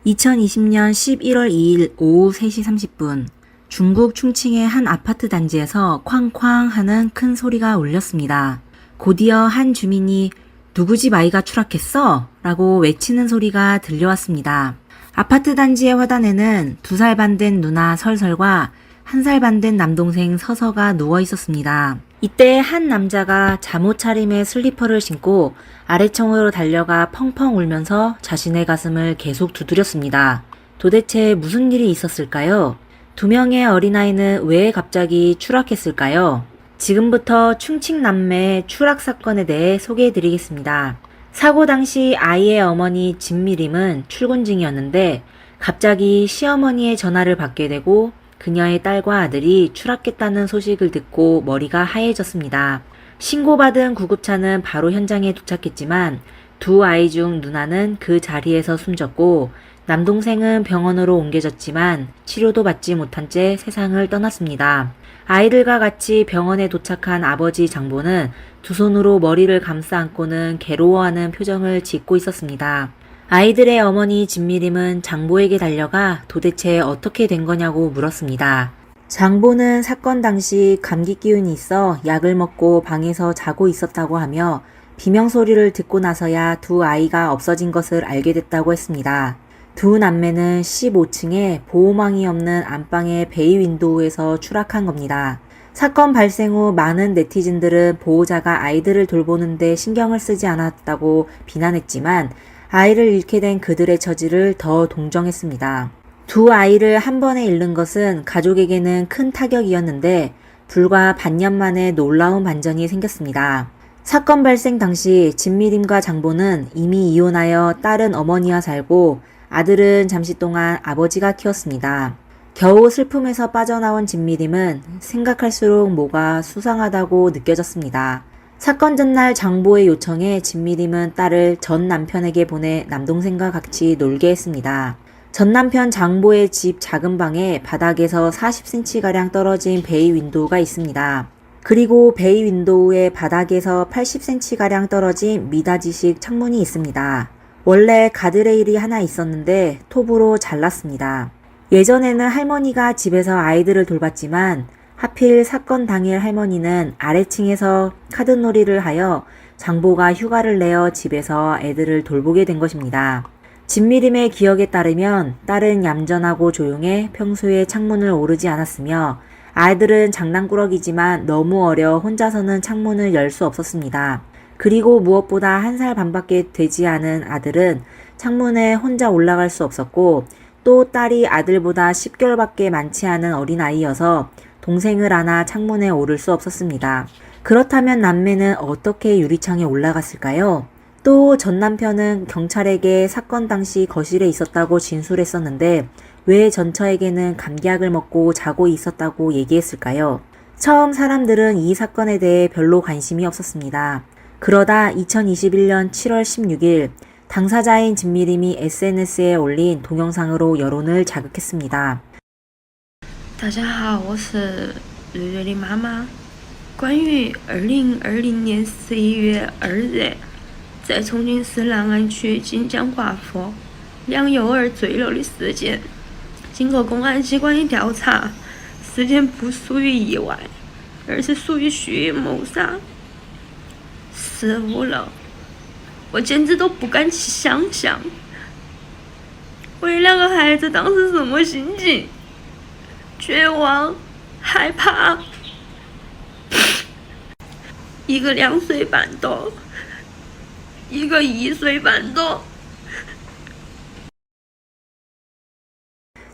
2020년 11월 2일 오후 3시 30분 중국 충칭의 한 아파트 단지에서 쾅쾅 하는 큰 소리가 울렸습니다. 곧이어 한 주민이 "누구 집 아이가 추락했어?" 라고 외치는 소리가 들려왔습니다. 아파트 단지의 화단에는 2살 반 된 누나 설설과 1살 반 된 남동생 서서가 누워 있었습니다. 이때 한 남자가 잠옷 차림의 슬리퍼를 신고 아래층으로 달려가 펑펑 울면서 자신의 가슴을 계속 두드렸습니다. 도대체 무슨 일이 있었을까요? 2명의 어린아이는 왜 갑자기 추락했을까요? 지금부터 충칭 남매의 추락 사건에 대해 소개해드리겠습니다. 사고 당시 아이의 어머니 진미림은 출근 중이었는데 갑자기 시어머니의 전화를 받게 되고 그녀의 딸과 아들이 추락했다는 소식을 듣고 머리가 하얘졌습니다. 신고받은 구급차는 바로 현장에 도착했지만 2 아이 중 누나는 그 자리에서 숨졌고 남동생은 병원으로 옮겨졌지만 치료도 받지 못한 채 세상을 떠났습니다. 아이들과 같이 병원에 도착한 아버지 장보는 2 손으로 머리를 감싸 안고는 괴로워하는 표정을 짓고 있었습니다. 아이들의 어머니 진미림은 장보에게 달려가 도대체 어떻게 된 거냐고 물었습니다. 장보는 사건 당시 감기 기운이 있어 약을 먹고 방에서 자고 있었다고 하며 비명소리를 듣고 나서야 2 아이가 없어진 것을 알게 됐다고 했습니다. 2 남매는 15층에 보호망이 없는 안방의 베이 윈도우에서 추락한 겁니다. 사건 발생 후 많은 네티즌들은 보호자가 아이들을 돌보는데 신경을 쓰지 않았다고 비난했지만 아이를 잃게 된 그들의 처지를 더 동정했습니다. 2 아이를 한 번에 잃는 것은 가족에게는 큰 타격이었는데 불과 반년 만에 놀라운 반전이 생겼습니다. 사건 발생 당시 진미림과 장보는 이미 이혼하여 딸은 어머니와 살고 아들은 잠시 동안 아버지가 키웠습니다. 겨우 슬픔에서 빠져나온 진미림은 생각할수록 뭐가 수상하다고 느껴졌습니다. 사건 전날 장보의 요청에 진미림은 딸을 전 남편에게 보내 남동생과 같이 놀게 했습니다. 전 남편 장보의 집 작은 방에 바닥에서 40cm가량 떨어진 베이 윈도우가 있습니다. 그리고 베이 윈도우의 바닥에서 80cm가량 떨어진 미닫이식 창문이 있습니다. 원래 가드레일이 하나 있었는데 톱으로 잘랐습니다. 예전에는 할머니가 집에서 아이들을 돌봤지만 하필 사건 당일 할머니는 아래층에서 카드놀이를 하여 장보가 휴가를 내어 집에서 애들을 돌보게 된 것입니다. 진미림의 기억에 따르면 딸은 얌전하고 조용해 평소에 창문을 오르지 않았으며 아이들은 장난꾸러기지만 너무 어려 혼자서는 창문을 열 수 없었습니다. 그리고 무엇보다 1살 반밖에 되지 않은 아들은 창문에 혼자 올라갈 수 없었고 또 딸이 아들보다 10개월밖에 많지 않은 어린아이여서 동생을 안아 창문에 오를 수 없었습니다. 그렇다면 남매는 어떻게 유리창에 올라갔을까요? 또 전 남편은 경찰에게 사건 당시 거실에 있었다고 진술했었는데 왜 전처에게는 감기약을 먹고 자고 있었다고 얘기했을까요? 처음 사람들은 이 사건에 대해 별로 관심이 없었습니다. 그러다 2021년 7월 16일 당사자인 진미림이 SNS에 올린 동영상으로 여론을 자극했습니다. 大家好，我是瑞瑞的妈妈。关于2020年11月2日，在重庆市南岸区锦江华府2幼儿坠楼的事件，经过公安机关的调查，事件不属于意外，而是属于蓄意谋杀。15楼，我简直都不敢去想象，我的2个孩子当时什么心情？绝望、害怕，一个2岁半多，一个1岁半多。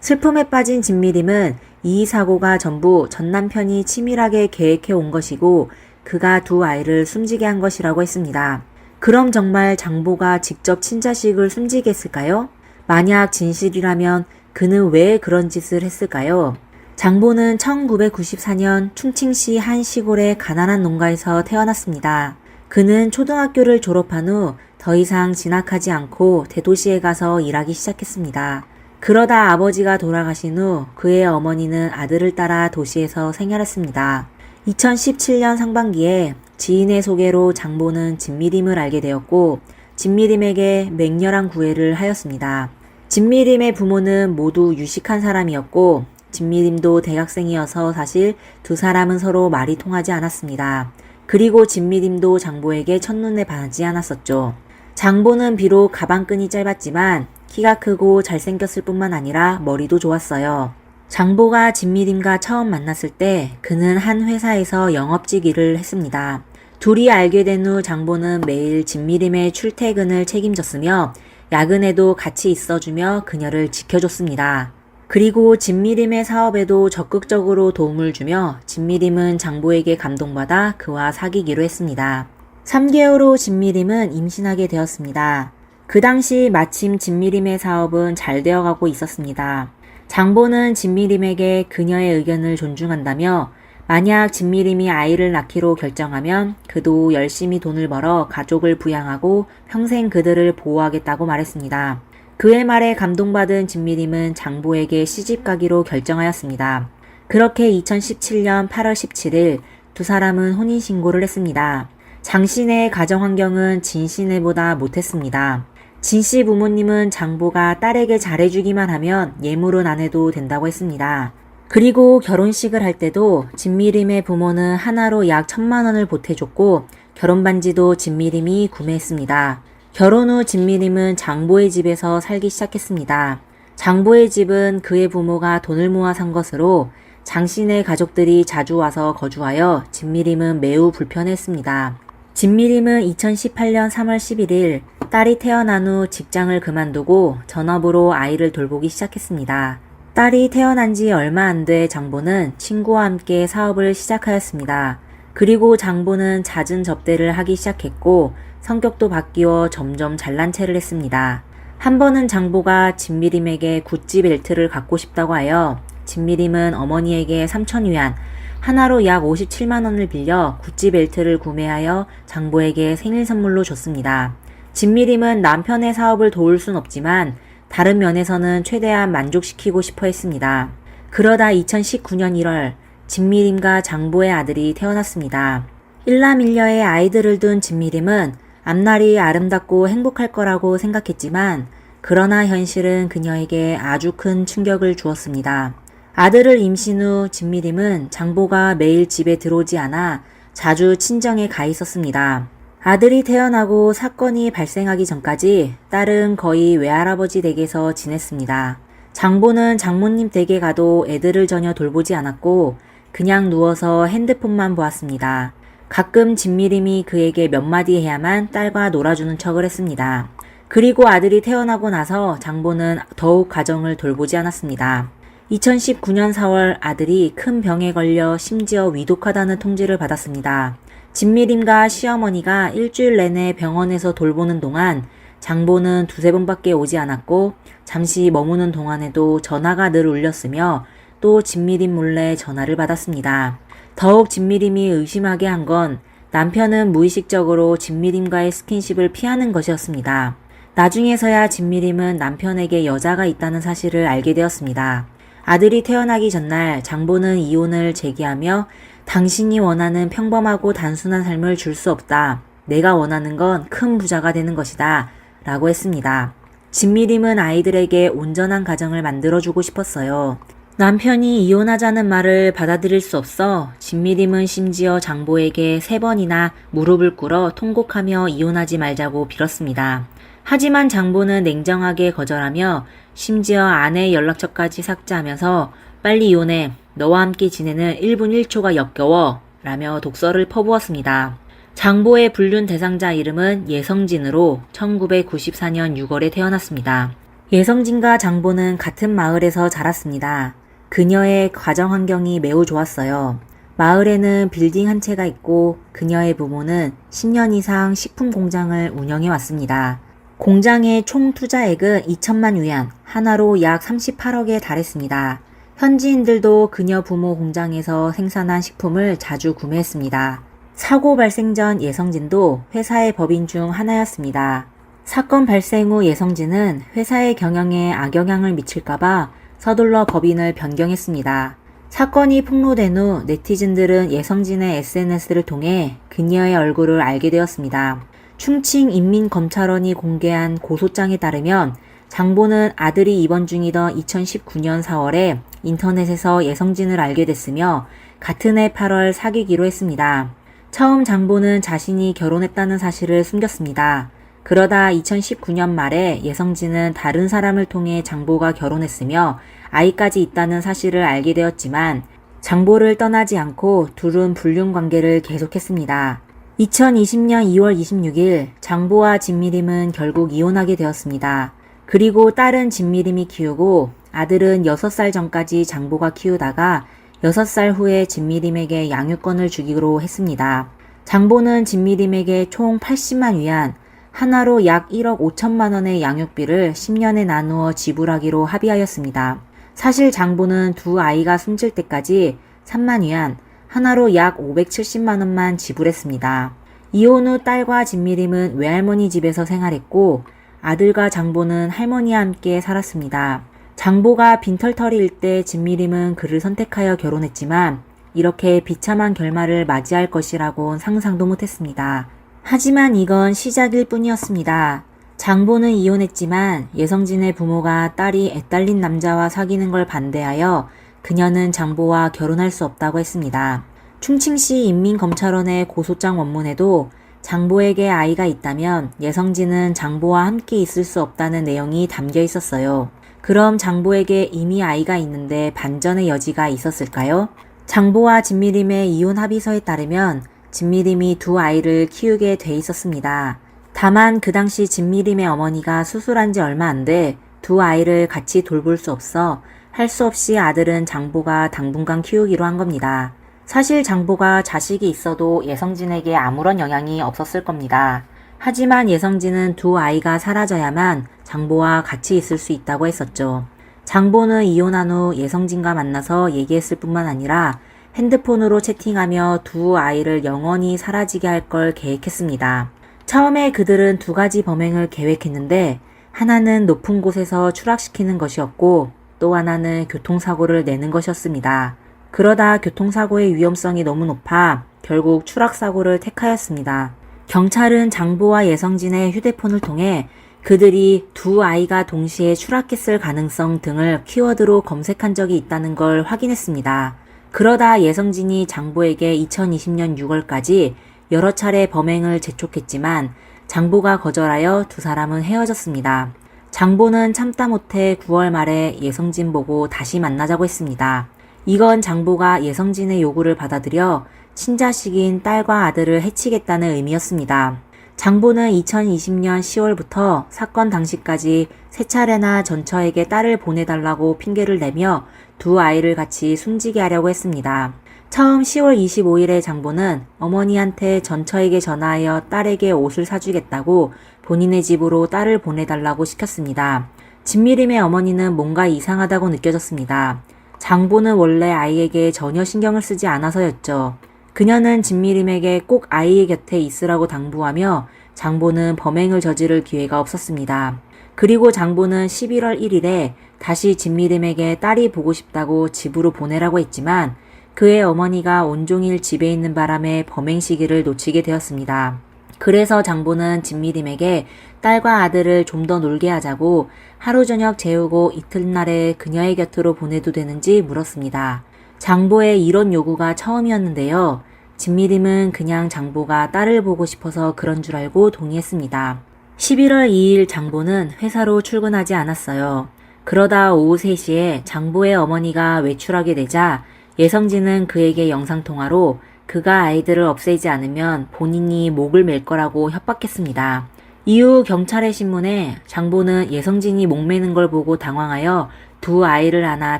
슬픔에 빠진 진미림은 이 사고가 전부 전 남편이 치밀하게 계획해 온 것이고 그가 2 아이를 숨지게 한 것이라고 했습니다. 그럼 정말 장보가 직접 친자식을 숨지게 했을까요? 만약 진실이라면 그는 왜 그런 짓을 했을까요? 장보는 1994년 충칭시 한 시골의 가난한 농가에서 태어났습니다. 그는 초등학교를 졸업한 후 더 이상 진학하지 않고 대도시에 가서 일하기 시작했습니다. 그러다 아버지가 돌아가신 후 그의 어머니는 아들을 따라 도시에서 생활했습니다. 2017년 상반기에 지인의 소개로 장보는 진미림을 알게 되었고 진미림에게 맹렬한 구애를 하였습니다. 진미림의 부모는 모두 유식한 사람이었고 진미림도 대학생이어서 사실 두 사람은 서로 말이 통하지 않았습니다. 그리고 진미림도 장보에게 첫눈에 반하지 않았었죠. 장보는 비록 가방끈이 짧았지만 키가 크고 잘생겼을 뿐만 아니라 머리도 좋았어요. 장보가 진미림과 처음 만났을 때 그는 한 회사에서 영업직 일을 했습니다. 둘이 알게 된 후 장보는 매일 진미림의 출퇴근을 책임졌으며 야근에도 같이 있어주며 그녀를 지켜줬습니다. 그리고 진미림의 사업에도 적극적으로 도움을 주며 진미림은 장보에게 감동받아 그와 사귀기로 했습니다. 3개월 후 진미림은 임신하게 되었습니다. 그 당시 마침 진미림의 사업은 잘 되어가고 있었습니다. 장보는 진미림에게 그녀의 의견을 존중한다며 만약 진미림이 아이를 낳기로 결정하면 그도 열심히 돈을 벌어 가족을 부양하고 평생 그들을 보호하겠다고 말했습니다. 그의 말에 감동받은 진미림은 장보에게 시집가기로 결정하였습니다. 그렇게 2017년 8월 17일 두 사람은 혼인신고를 했습니다. 장씨네 가정환경은 진씨네보다 못했습니다. 진씨 부모님은 장보가 딸에게 잘해주기만 하면 예물은 안 해도 된다고 했습니다. 그리고 결혼식을 할 때도 진미림의 부모는 하나로 약 1,000만 원을 보태줬고 결혼반지도 진미림이 구매했습니다. 결혼 후 진미림은 장보의 집에서 살기 시작했습니다. 장보의 집은 그의 부모가 돈을 모아 산 것으로 장씨네 가족들이 자주 와서 거주하여 진미림은 매우 불편했습니다. 진미림은 2018년 3월 11일 딸이 태어난 후 직장을 그만두고 전업으로 아이를 돌보기 시작했습니다. 딸이 태어난 지 얼마 안 돼 장보는 친구와 함께 사업을 시작하였습니다. 그리고 장보는 잦은 접대를 하기 시작했고 성격도 바뀌어 점점 잘난 체를 했습니다. 한 번은 장보가 진미림에게 구찌 벨트를 갖고 싶다고 하여 진미림은 어머니에게 3,000위안, 하나로 약 57만 원을 빌려 구찌 벨트를 구매하여 장보에게 생일 선물로 줬습니다. 진미림은 남편의 사업을 도울 순 없지만 다른 면에서는 최대한 만족시키고 싶어 했습니다. 그러다 2019년 1월 진미림과 장보의 아들이 태어났습니다. 일남일녀의 아이들을 둔 진미림은 앞날이 아름답고 행복할 거라고 생각했지만 그러나 현실은 그녀에게 아주 큰 충격을 주었습니다. 아들을 임신 후 진미림은 장보가 매일 집에 들어오지 않아 자주 친정에 가 있었습니다. 아들이 태어나고 사건이 발생하기 전까지 딸은 거의 외할아버지 댁에서 지냈습니다. 장보는 장모님 댁에 가도 애들을 전혀 돌보지 않았고 그냥 누워서 핸드폰만 보았습니다. 가끔 진미림이 그에게 몇 마디 해야만 딸과 놀아주는 척을 했습니다. 그리고 아들이 태어나고 나서 장보는 더욱 가정을 돌보지 않았습니다. 2019년 4월 아들이 큰 병에 걸려 심지어 위독하다는 통지를 받았습니다. 진미림과 시어머니가 일주일 내내 병원에서 돌보는 동안 장보는 2-3번밖에 오지 않았고 잠시 머무는 동안에도 전화가 늘 울렸으며 또 진미림 몰래 전화를 받았습니다. 더욱 진미림이 의심하게 한 건 남편은 무의식적으로 진미림과의 스킨십을 피하는 것이었습니다. 나중에서야 진미림은 남편에게 여자가 있다는 사실을 알게 되었습니다. 아들이 태어나기 전날 장보는 이혼을 제기하며 당신이 원하는 평범하고 단순한 삶을 줄 수 없다. 내가 원하는 건 큰 부자가 되는 것이다. 라고 했습니다. 진미림은 아이들에게 온전한 가정을 만들어주고 싶었어요. 남편이 이혼하자는 말을 받아들일 수 없어 진미림은 심지어 장보에게 3번이나 무릎을 꿇어 통곡하며 이혼하지 말자고 빌었습니다. 하지만 장보는 냉정하게 거절하며 심지어 아내의 연락처까지 삭제하면서 빨리 이혼해. 너와 함께 지내는 1분 1초가 역겨워. 라며 독설을 퍼부었습니다. 장보의 불륜 대상자 이름은 예성진으로 1994년 6월에 태어났습니다. 예성진과 장보는 같은 마을에서 자랐습니다. 그녀의 가정 환경이 매우 좋았어요. 마을에는 빌딩 한 채가 있고 그녀의 부모는 10년 이상 식품 공장을 운영해 왔습니다. 공장의 총 투자액은 2천만 위안, 하나로 약 38억에 달했습니다. 현지인들도 그녀 부모 공장에서 생산한 식품을 자주 구매했습니다. 사고 발생 전 예성진도 회사의 법인 중 하나였습니다. 사건 발생 후 예성진은 회사의 경영에 악영향을 미칠까봐 서둘러 법인을 변경했습니다. 사건이 폭로된 후 네티즌들은 예성진의 SNS를 통해 그녀의 얼굴을 알게 되었습니다. 충칭 인민검찰원이 공개한 고소장에 따르면 장보는 아들이 입원 중이던 2019년 4월에 인터넷에서 예성진을 알게 됐으며 같은 해 8월 사귀기로 했습니다. 처음 장보는 자신이 결혼했다는 사실을 숨겼습니다. 그러다 2019년 말에 예성진은 다른 사람을 통해 장보가 결혼했으며 아이까지 있다는 사실을 알게 되었지만 장보를 떠나지 않고 둘은 불륜 관계를 계속했습니다. 2020년 2월 26일 장보와 진미림은 결국 이혼하게 되었습니다. 그리고 딸은 진미림이 키우고 아들은 6살 전까지 장보가 키우다가 6살 후에 진미림에게 양육권을 주기로 했습니다. 장보는 진미림에게 총 80만 위안, 하나로 약 1억 5천만 원의 양육비를 10년에 나누어 지불하기로 합의하였습니다. 사실 장보는 두 아이가 숨질 때까지 3만 위안, 하나로 약 570만 원만 지불했습니다. 이혼 후 딸과 진미림은 외할머니 집에서 생활했고 아들과 장보는 할머니와 함께 살았습니다. 장보가 빈털터리일 때 진미림은 그를 선택하여 결혼했지만 이렇게 비참한 결말을 맞이할 것이라곤 상상도 못했습니다. 하지만 이건 시작일 뿐이었습니다. 장보는 이혼했지만 예성진의 부모가 딸이 애딸린 남자와 사귀는 걸 반대하여 그녀는 장보와 결혼할 수 없다고 했습니다. 충칭시 인민검찰원의 고소장 원문에도 장보에게 아이가 있다면 예성진은 장보와 함께 있을 수 없다는 내용이 담겨 있었어요. 그럼 장보에게 이미 아이가 있는데 반전의 여지가 있었을까요? 장보와 진미림의 이혼 합의서에 따르면 진미림이 두 아이를 키우게 돼 있었습니다. 다만 그 당시 진미림의 어머니가 수술한 지 얼마 안 돼 두 아이를 같이 돌볼 수 없어 할 수 없이 아들은 장보가 당분간 키우기로 한 겁니다. 사실 장보가 자식이 있어도 예성진에게 아무런 영향이 없었을 겁니다. 하지만 예성진은 두 아이가 사라져야만 장보와 같이 있을 수 있다고 했었죠. 장보는 이혼한 후 예성진과 만나서 얘기했을 뿐만 아니라 핸드폰으로 채팅하며 두 아이를 영원히 사라지게 할 걸 계획했습니다. 처음에 그들은 두 가지 범행을 계획했는데 하나는 높은 곳에서 추락시키는 것이었고 또 하나는 교통사고를 내는 것이었습니다. 그러다 교통사고의 위험성이 너무 높아 결국 추락사고를 택하였습니다. 경찰은 장보와 예성진의 휴대폰을 통해 그들이 두 아이가 동시에 추락했을 가능성 등을 키워드로 검색한 적이 있다는 걸 확인했습니다. 그러다 예성진이 장보에게 2020년 6월까지 여러 차례 범행을 재촉했지만 장보가 거절하여 두 사람은 헤어졌습니다. 장보는 참다 못해 9월 말에 예성진 보고 다시 만나자고 했습니다. 이건 장보가 예성진의 요구를 받아들여 친자식인 딸과 아들을 해치겠다는 의미였습니다. 장보는 2020년 10월부터 사건 당시까지 세 차례나 전처에게 딸을 보내달라고 핑계를 내며 두 아이를 같이 숨지게 하려고 했습니다. 처음 10월 25일에 장보는 어머니한테 전처에게 전화하여 딸에게 옷을 사주겠다고 본인의 집으로 딸을 보내달라고 시켰습니다. 진미림의 어머니는 뭔가 이상하다고 느껴졌습니다. 장보는 원래 아이에게 전혀 신경을 쓰지 않아서였죠. 그녀는 진미림에게 꼭 아이의 곁에 있으라고 당부하며 장보는 범행을 저지를 기회가 없었습니다. 그리고 장보는 11월 1일에 다시 진미림에게 딸이 보고 싶다고 집으로 보내라고 했지만 그의 어머니가 온종일 집에 있는 바람에 범행 시기를 놓치게 되었습니다. 그래서 장보는 진미림에게 딸과 아들을 좀 더 놀게 하자고 하루 저녁 재우고 이튿날에 그녀의 곁으로 보내도 되는지 물었습니다. 장보의 이런 요구가 처음이었는데요. 진미림은 그냥 장보가 딸을 보고 싶어서 그런 줄 알고 동의했습니다. 11월 2일 장보는 회사로 출근하지 않았어요. 그러다 오후 3시에 장보의 어머니가 외출하게 되자 예성진은 그에게 영상통화로 그가 아이들을 없애지 않으면 본인이 목을 맬 거라고 협박했습니다. 이후 경찰의 신문에 장보는 예성진이 목 매는 걸 보고 당황하여 두 아이를 안아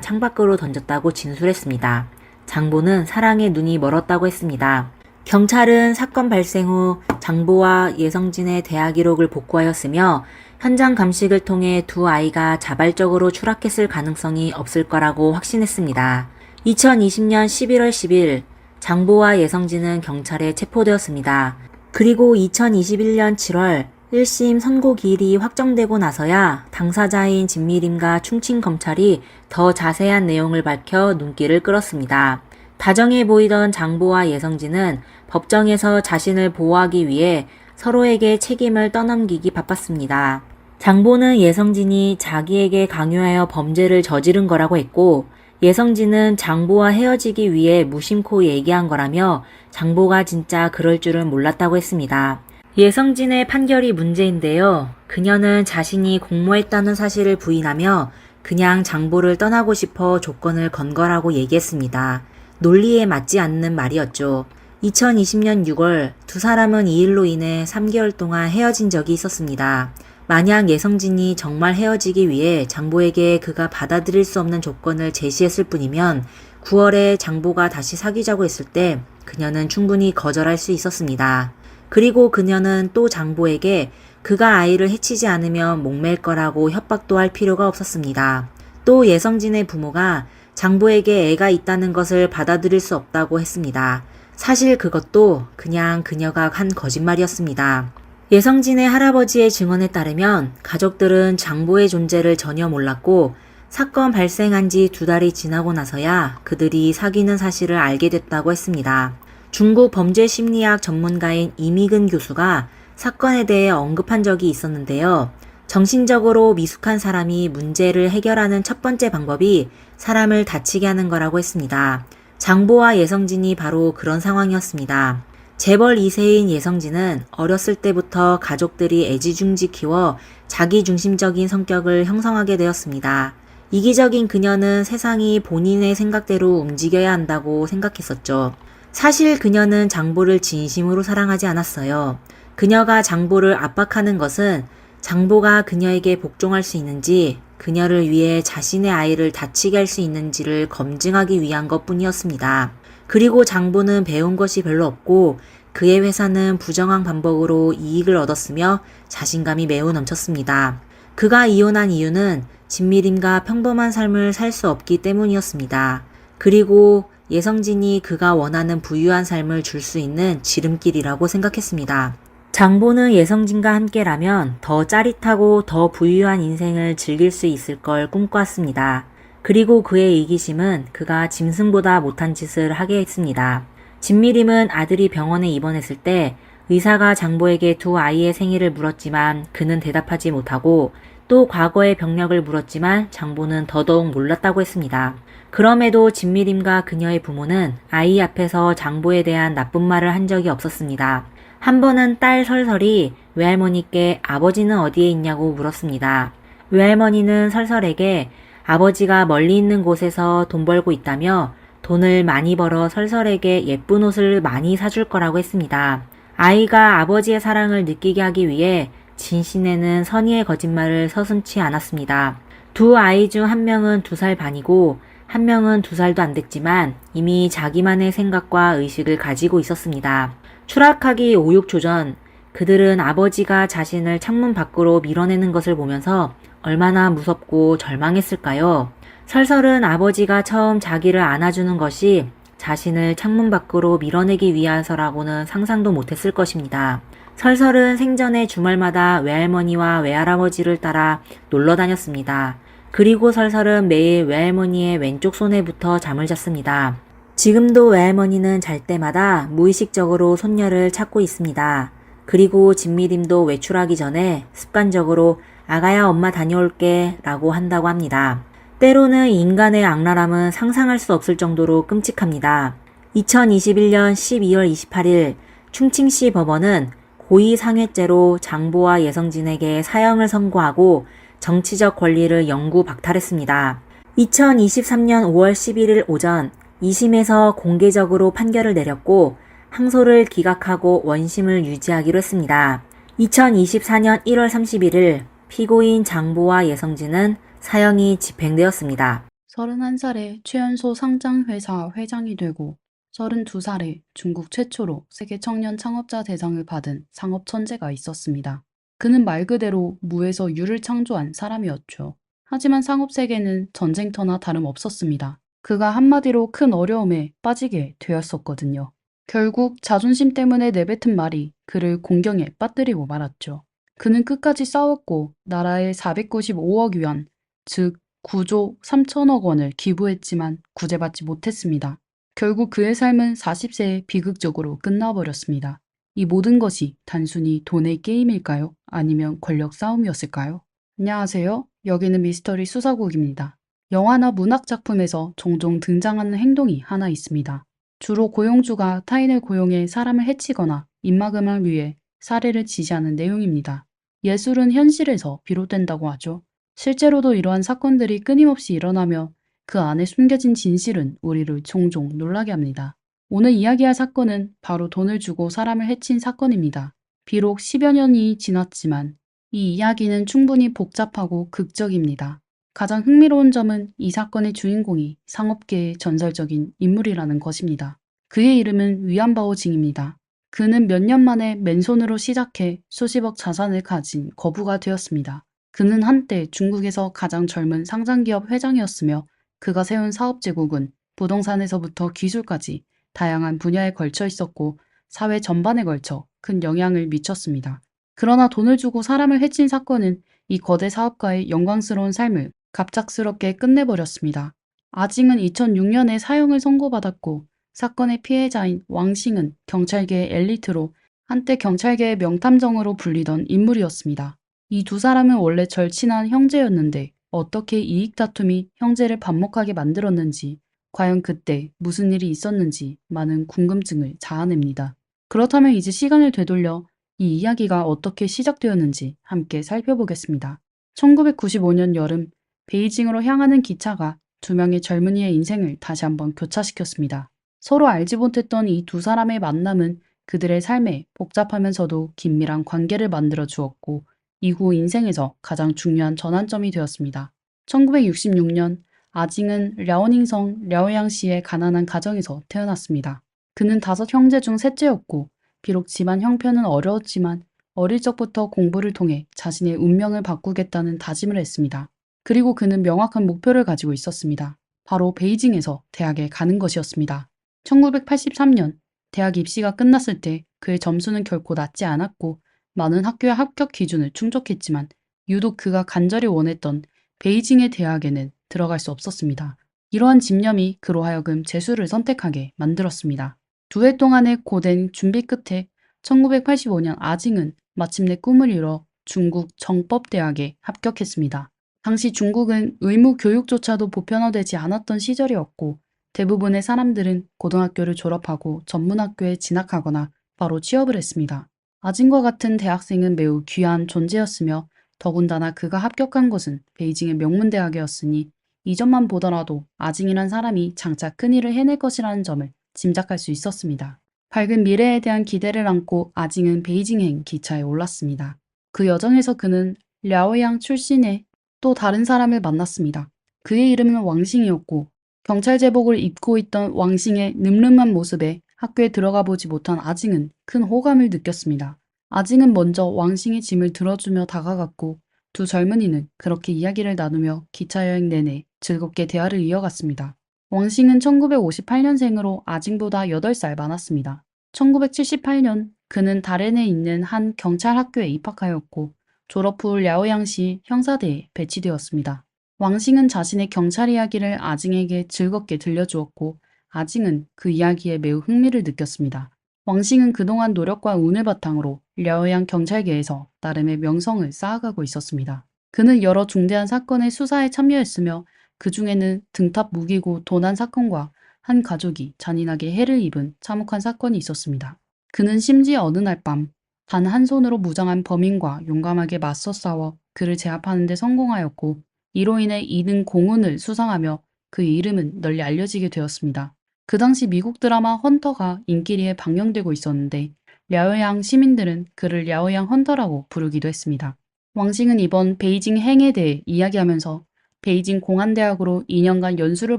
창밖으로 던졌다고 진술했습니다. 장보는 사랑에 눈이 멀었다고 했습니다. 경찰은 사건 발생 후 장보와 예성진의 대화 기록을 복구하였으며 현장 감식을 통해 두 아이가 자발적으로 추락했을 가능성이 없을 거라고 확신했습니다. 2020년 11월 10일 장보와 예성진은 경찰에 체포되었습니다. 그리고 2021년 7월 1심 선고 기일이 확정되고 나서야 당사자인 진미림과 충칭검찰이 더 자세한 내용을 밝혀 눈길을 끌었습니다. 다정해 보이던 장보와 예성진은 법정에서 자신을 보호하기 위해 서로에게 책임을 떠넘기기 바빴습니다. 장보는 예성진이 자기에게 강요하여 범죄를 저지른 거라고 했고, 예성진은 장보와 헤어지기 위해 무심코 얘기한 거라며 장보가 진짜 그럴 줄은 몰랐다고 했습니다. 예성진의 판결이 문제인데요. 그녀는 자신이 공모했다는 사실을 부인하며 그냥 장보를 떠나고 싶어 조건을 건 거라고 얘기했습니다. 논리에 맞지 않는 말이었죠. 2020년 6월 두 사람은 이 일로 인해 3개월 동안 헤어진 적이 있었습니다. 만약 예성진이 정말 헤어지기 위해 장보에게 그가 받아들일 수 없는 조건을 제시했을 뿐이면 9월에 장보가 다시 사귀자고 했을 때 그녀는 충분히 거절할 수 있었습니다. 그리고 그녀는 또 장보에게 그가 아이를 해치지 않으면 목맬 거라고 협박도 할 필요가 없었습니다. 또 예성진의 부모가 장보에게 애가 있다는 것을 받아들일 수 없다고 했습니다. 사실 그것도 그냥 그녀가 한 거짓말이었습니다. 예성진의 할아버지의 증언에 따르면 가족들은 장보의 존재를 전혀 몰랐고 사건 발생한 지 2달이 지나고 나서야 그들이 사귀는 사실을 알게 됐다고 했습니다. 중국 범죄심리학 전문가인 이미근 교수가 사건에 대해 언급한 적이 있었는데요. 정신적으로 미숙한 사람이 문제를 해결하는 첫 번째 방법이 사람을 다치게 하는 거라고 했습니다. 장보와 예성진이 바로 그런 상황이었습니다. 재벌 2세인 예성진은 어렸을 때부터 가족들이 애지중지 키워 자기중심적인 성격을 형성하게 되었습니다. 이기적인 그녀는 세상이 본인의 생각대로 움직여야 한다고 생각했었죠. 사실 그녀는 장보를 진심으로 사랑하지 않았어요. 그녀가 장보를 압박하는 것은 장보가 그녀에게 복종할 수 있는지, 그녀를 위해 자신의 아이를 다치게 할 수 있는지를 검증하기 위한 것 뿐이었습니다. 그리고 장보는 배운 것이 별로 없고 그의 회사는 부정한 방법으로 이익을 얻었으며 자신감이 매우 넘쳤습니다. 그가 이혼한 이유는 진미림과 평범한 삶을 살 수 없기 때문이었습니다. 그리고 예성진이 그가 원하는 부유한 삶을 줄 수 있는 지름길이라고 생각했습니다. 장보는 예성진과 함께라면 더 짜릿하고 더 부유한 인생을 즐길 수 있을 걸 꿈꿔왔습니다. 그리고 그의 이기심은 그가 짐승보다 못한 짓을 하게 했습니다. 진미림은 아들이 병원에 입원했을 때 의사가 장보에게 2 아이의 생일을 물었지만 그는 대답하지 못하고 또 과거의 병력을 물었지만 장보는 더더욱 몰랐다고 했습니다. 그럼에도 진미림과 그녀의 부모는 아이 앞에서 장보에 대한 나쁜 말을 한 적이 없었습니다. 한 번은 딸 설설이 외할머니께 아버지는 어디에 있냐고 물었습니다. 외할머니는 설설에게 아버지가 멀리 있는 곳에서 돈 벌고 있다며 돈을 많이 벌어 설설에게 예쁜 옷을 많이 사줄 거라고 했습니다. 아이가 아버지의 사랑을 느끼게 하기 위해 진신에는 선의의 거짓말을 서슴지 않았습니다. 2 아이 중 1명은 2살 반이고 1명은 2살도 안 됐지만 이미 자기만의 생각과 의식을 가지고 있었습니다. 추락하기 5, 6초 전 그들은 아버지가 자신을 창문 밖으로 밀어내는 것을 보면서 얼마나 무섭고 절망했을까요? 설설은 아버지가 처음 자기를 안아주는 것이 자신을 창문 밖으로 밀어내기 위해서라고는 상상도 못했을 것입니다. 설설은 생전에 주말마다 외할머니와 외할아버지를 따라 놀러 다녔습니다. 그리고 설설은 매일 외할머니의 왼쪽 손에 붙어 잠을 잤습니다. 지금도 외할머니는 잘 때마다 무의식적으로 손녀를 찾고 있습니다. 그리고 진미림도 외출하기 전에 습관적으로 아가야 엄마 다녀올게 라고 한다고 합니다. 때로는 인간의 악랄함은 상상할 수 없을 정도로 끔찍합니다. 2021년 12월 28일 충칭시 법원은 고의상해죄로 장보와 예성진에게 사형을 선고하고 정치적 권리를 영구 박탈했습니다. 2023년 5월 11일 오전 2심에서 공개적으로 판결을 내렸고 항소를 기각하고 원심을 유지하기로 했습니다. 2024년 1월 31일 피고인 장보와 예성진은 사형이 집행되었습니다. 31살에 최연소 상장회사 회장이 되고 32살에 중국 최초로 세계 청년 창업자 대상을 받은 상업 천재가 있었습니다. 그는 말 그대로 무에서 유를 창조한 사람이었죠. 하지만 상업 세계는 전쟁터나 다름없었습니다. 그가 한마디로 큰 어려움에 빠지게 되었었거든요. 결국 자존심 때문에 내뱉은 말이 그를 공경에 빠뜨리고 말았죠. 그는 끝까지 싸웠고 나라에 495억 위안, 즉 9조 3천억 원을 기부했지만 구제받지 못했습니다. 결국 그의 삶은 40세에 비극적으로 끝나버렸습니다. 이 모든 것이 단순히 돈의 게임일까요? 아니면 권력 싸움이었을까요? 안녕하세요. 여기는 미스터리 수사국입니다. 영화나 문학 작품에서 종종 등장하는 행동이 하나 있습니다. 주로 고용주가 타인을 고용해 사람을 해치거나 입막음을 위해 살해를 지시하는 내용입니다. 예술은 현실에서 비롯된다고 하죠. 실제로도 이러한 사건들이 끊임없이 일어나며 그 안에 숨겨진 진실은 우리를 종종 놀라게 합니다. 오늘 이야기할 사건은 바로 돈을 주고 사람을 해친 사건입니다. 비록 10여 년이 지났지만 이 이야기는 충분히 복잡하고 극적입니다. 가장 흥미로운 점은 이 사건의 주인공이 상업계의 전설적인 인물이라는 것입니다. 그의 이름은 위안바오 징입니다. 그는 몇 년 만에 맨손으로 시작해 수십억 자산을 가진 거부가 되었습니다. 그는 한때 중국에서 가장 젊은 상장기업 회장이었으며 그가 세운 사업 제국은 부동산에서부터 기술까지 다양한 분야에 걸쳐 있었고 사회 전반에 걸쳐 큰 영향을 미쳤습니다. 그러나 돈을 주고 사람을 해친 사건은 이 거대 사업가의 영광스러운 삶을 갑작스럽게 끝내버렸습니다. 아징은 2006년에 사형을 선고받았고 사건의 피해자인 왕싱은 경찰계의 엘리트로 한때 경찰계의 명탐정으로 불리던 인물이었습니다. 이 두 사람은 원래 절친한 형제였는데 어떻게 이익 다툼이 형제를 반목하게 만들었는지, 과연 그때 무슨 일이 있었는지 많은 궁금증을 자아냅니다. 그렇다면 이제 시간을 되돌려 이 이야기가 어떻게 시작되었는지 함께 살펴보겠습니다. 1995년 여름, 베이징으로 향하는 기차가 두 명의 젊은이의 인생을 다시 한번 교차시켰습니다. 서로 알지 못했던 이 두 사람의 만남은 그들의 삶에 복잡하면서도 긴밀한 관계를 만들어 주었고, 이후 인생에서 가장 중요한 전환점이 되었습니다. 1966년, 아징은 랴오닝성 랴오양시의 가난한 가정에서 태어났습니다. 그는 5형제 중 셋째였고, 비록 집안 형편은 어려웠지만 어릴 적부터 공부를 통해 자신의 운명을 바꾸겠다는 다짐을 했습니다. 그리고 그는 명확한 목표를 가지고 있었습니다. 바로 베이징에서 대학에 가는 것이었습니다. 1983년 대학 입시가 끝났을 때 그의 점수는 결코 낮지 않았고 많은 학교의 합격 기준을 충족했지만 유독 그가 간절히 원했던 베이징의 대학에는 들어갈 수 없었습니다. 이러한 집념이 그로 하여금 재수를 선택하게 만들었습니다. 2해 동안의 고된 준비 끝에 1985년 아징은 마침내 꿈을 이뤄 중국 정법대학에 합격했습니다. 당시 중국은 의무 교육조차도 보편화되지 않았던 시절이었고 대부분의 사람들은 고등학교를 졸업하고 전문학교에 진학하거나 바로 취업을 했습니다. 아징과 같은 대학생은 매우 귀한 존재였으며 더군다나 그가 합격한 곳은 베이징의 명문대학이었으니 이점만 보더라도 아징이란 사람이 장차 큰일을 해낼 것이라는 점을 짐작할 수 있었습니다. 밝은 미래에 대한 기대를 안고 아징은 베이징행 기차에 올랐습니다. 그 여정에서 그는 랴오양 출신의 또 다른 사람을 만났습니다. 그의 이름은 왕싱이었고 경찰 제복을 입고 있던 왕싱의 늠름한 모습에 학교에 들어가 보지 못한 아징은 큰 호감을 느꼈습니다. 아징은 먼저 왕싱의 짐을 들어주며 다가갔고 두 젊은이는 그렇게 이야기를 나누며 기차 여행 내내 즐겁게 대화를 이어갔습니다. 왕싱은 1958년생으로 아징보다 8살 많았습니다. 1978년 그는 다롄에 있는 한 경찰 학교에 입학하였고 졸업 후 랴오양시 형사대에 배치되었습니다. 왕싱은 자신의 경찰 이야기를 아징에게 즐겁게 들려주었고 아징은 그 이야기에 매우 흥미를 느꼈습니다. 왕싱은 그동안 노력과 운을 바탕으로 랴오양 경찰계에서 나름의 명성을 쌓아가고 있었습니다. 그는 여러 중대한 사건의 수사에 참여했으며 그 중에는 등탑 무기고 도난 사건과 한 가족이 잔인하게 해를 입은 참혹한 사건이 있었습니다. 그는 심지어 어느 날 밤 단 한 손으로 무장한 범인과 용감하게 맞서 싸워 그를 제압하는 데 성공하였고 이로 인해 2등 공훈을 수상하며 그의 이름은 널리 알려지게 되었습니다. 그 당시 미국 드라마 헌터가 인기리에 방영되고 있었는데 랴오양 시민들은 그를 랴오양 헌터라고 부르기도 했습니다. 왕싱은 이번 베이징 행에 대해 이야기하면서 베이징 공안대학으로 2년간 연수를